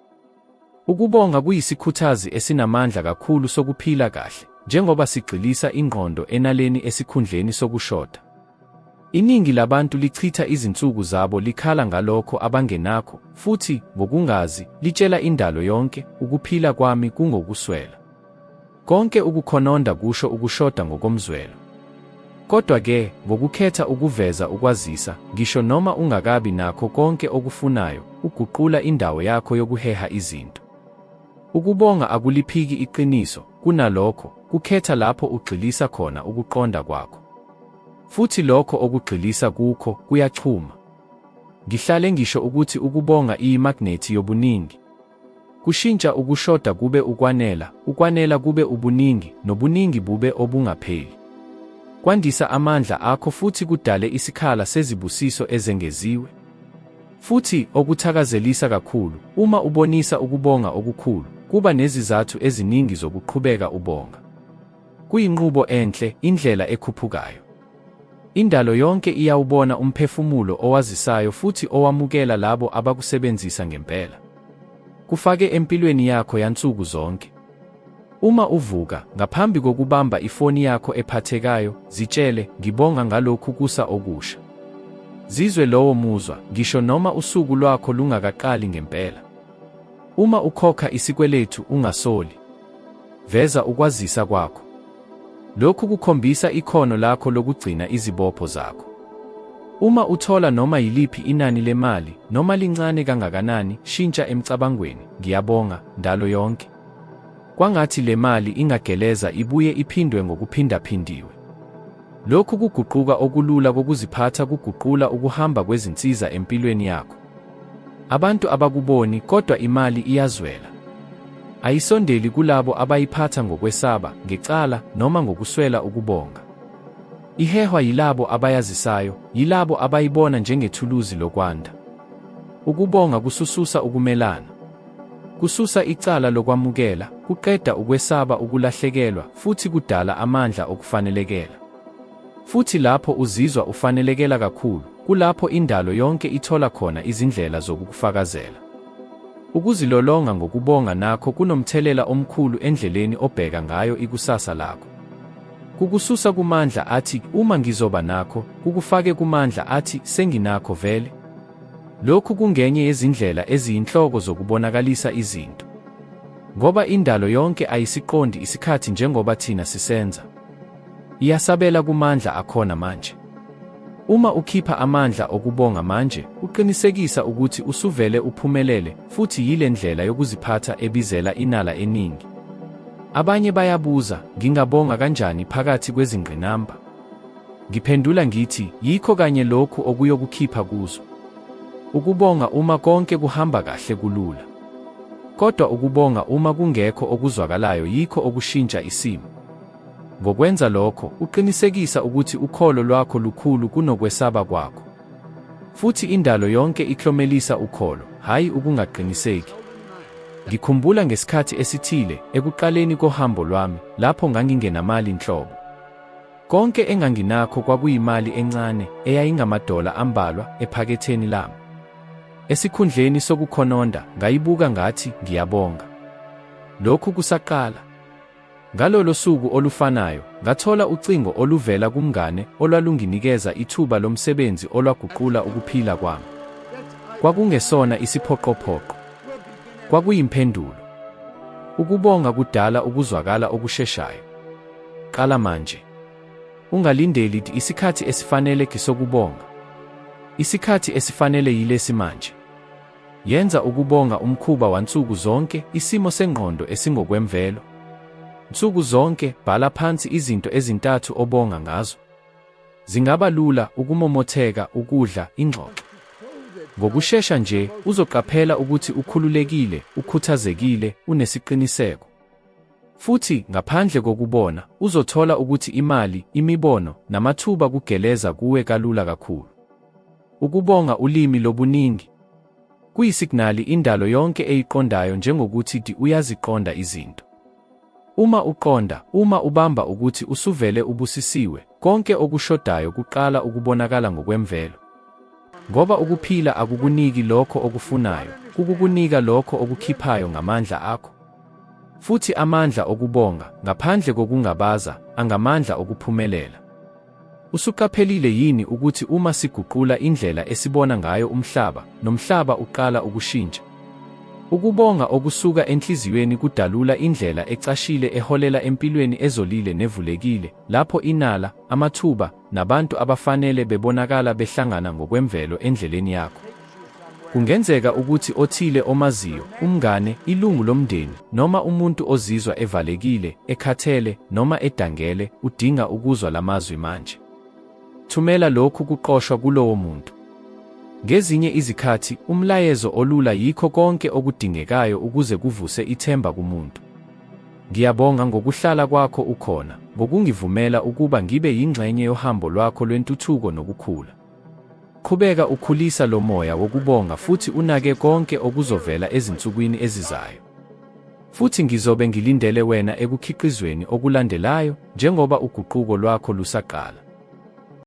A: Ukubonga kuyisikhuthazi esinamandla kakhulu sokuphila kahle, njengoba sigxilisa ingqondo enaleni esikhundleni sokushoda. Iningi labantu lichitha izinsuku zabo likhala ngalokho abangenakho, futhi, ngokungazi, litshela indalo yonke, ukuphila kwami kungokuswela. Konke ukukhononda kusho ukushoda ngokomzwelo. Kodwa-ke, ngokukhetha ukuveza ukwazisa, ngisho noma ungakabi nakho konke okufunayo, uguqula indawo yakho yokuheha izinto. Ukubonga akuliphiki iqiniso, kunalokho, kukhetha lapho ugxilisa khona ukuqonda kwakho. futhi lokho okugxilisa kukho kuyachuma. Ngihlale ngisho ukuthi ukubonga iyimagnethi yobuningi. Kushintsha ukushoda kube ukwanela kube ubuningi, nobuningi bube obungapheli. Kwandisa amandla akho futhi kudale isikhala sezibusiso ezengeziwe. Futhi okuthakazelisa kakhulu, uma ubonisa ukubonga okukhulu, kuba nezizathu eziningi zokuqhubeka ubonga. Kuyinqubo enhle, indlela ekhuphukayo. Indalo yonke iyawubona umphefumulo owazisayo futhi owamukela labo abakusebenzisa ngempela. Kufake empilweni yakho yansuku zonke. Uma uvuka, ngaphambi kokubamba ifoni yakho ephathekayo, zitshele, ngibonga ngalokhu kusa okusha. Zizwe lowo muzwa, ngisho noma usuku lwakho lungakaqali ngempela. Uma ukhokha isikweletu ungasoli. Veza ukwazisa kwakho. Lokhu kukhombisa ikhono lakho lokugcina izibopho zakho. Uma uthola noma yiliphi inani lemali, noma lincane kangakanani, shintsha emcabangweni, ngiyabonga, ndalo yonke. Kwangathi le mali ingageleza ibuye iphindwe ngokuphindaphindiwe. Lokhu kuguquka okulula kokuziphatha kuguqula ukuhamba kwezinsiza empilweni yakho. Abantu abakuboni kodwa imali iyazwela. Ayisondeli kulabo abayiphatha ngokwesaba, ngecala, noma ngokuswela ukubonga. Ihehwa yilabo abayazisayo, yilabo abayibona njengethuluzi lokwanda. Ukubonga kusususa ukumelana. Kususa icala lokwamukela, kuqeda ukwesaba ukulahlekelwa, futhi kudala amandla okufanelekela. Futhi lapho uzizwa ufanelekela kakhulu, kulapho indalo yonke ithola khona izindlela zokukufakazela. Ukuzilolonga ngokubonga nakho kunomthelela omkhulu endleleni obheka ngayo ikusasa lakho. Kukususa kumandla athi, uma ngizoba nakho, kukufake kumandla athi, senginakho vele. Lokhu kungenye yezindlela eziyinhloko zokubonakalisa izinto. Ngoba indalo yonke ayisiqondi isikhathi njengoba thina sisenza. Iyasabela kumandla akhona manje. Uma ukhipha amandla okubonga manje, uqinisekisa ukuthi usuvele uphumelele, futhi yile ndlela yokuziphatha ebizela inala eningi. Abanye bayabuza, ngingabonga kanjani phakathi kwezingqinamba? Ngiphendula ngithi, yikho kanye lokhu okuyokukhipha kuzo. Ukubonga uma konke kuhamba kahle kulula. Kodwa ukubonga uma kungekho okuzwakalayo yikho okushintsha isimo. Ngokwenza lokho, uqinisekisa ukuthi ukholo lwakho lukhulu kunokwesaba kwakho. Futhi indalo yonke iklomelisa ukholo, hayi ukungaqiniseki. Ngikhumbula ngesikhathi esithile, ekuqaleni kohambo lwami, lapho ngangingenamali nhlobo. Konke enganginakho kwakuyimali encane, eyayingamadola ambalwa, ephaketheni lami. Esikhundleni sokukhononda, ngayibuka ngathi, ngiyabonga. Lokhu kusaqala. Ngalolo suku olufanayo, ngathola ucingo oluvela kumngane olwalunginikeza ithuba lomsebenzi olwaguqula ukuphila kwami. Kwakungesona isiphoqophoqo. Kwakuyimpendulo. Ukubonga kudala ukuzwakala okusheshayo. Qala manje. Ungalindeli isikhathi esifanele kisokubonga. Isikhathi esifanele yilesi manje. Yenza ukubonga umkhuba wansuku zonke, isimo sengqondo esingokwemvelo. Nsuku zonke, bhala phansi izinto ezintathu obonga ngazo. Zingaba lula, ukumomotheka, ukudla, ingxoxo. Ngokushesha nje, uzoqaphela ukuthi ukhululekile, ukhuthazekile, unesiqiniseko. Futhi, ngaphandle kokubona, uzothola ukuthi imali, imibono, namathuba kugeleza kuwe kalula kakhulu. Ukubonga ulimi lobuningi. Kuyisignali indalo yonke eyiqondayo njengokuthi uyaziqonda izinto. Uma uqonda, uma ubamba ukuthi usuvele ubusisiwe, konke okushodayo kuqala ukubonakala ngokwemvelo. Ngoba ukuphila akukuniki lokho okufunayo, kukukunika lokho okukhiphayo ngamandla akho. Futhi amandla okubonga, ngaphandle kokungabaza, angamandla okuphumelela. Usuqaphelile yini ukuthi uma siguqula indlela esibona ngayo umhlaba, nomhlaba uqala ukushintsha? Ukubonga okusuka enhliziyweni kudalula indlela ecashile eholela empilweni ezolile nevulekile, lapho inala, amathuba, nabantu abafanele bebonakala behlangana ngokwemvelo endleleni yakho. Kungenzeka ukuthi othile omaziyo, umngane, ilungu lomndeni, noma umuntu ozizwa evalekile, ekhathele, noma edangele, udinga ukuzwa lamazwi manje. Thumela lokhu kuqoshwa kulowo muntu. Ngezinye izikhathi, umlayezo olula yikho konke okudingekayo ukuze kuvuse ithemba kumuntu. Ngiyabonga ngokuhlala kwakho ukhona, ngokungivumela ukuba ngibe yingxenye yohambo lwakho lwentuthuko nokukhula. Qhubeka ukhulisa lo moya wokubonga futhi unake konke okuzovela ezinsukwini ezizayo. Futhi ngizobe ngilindele wena ekukhiqizweni okulandelayo njengoba uguquko lwakho lusaqala.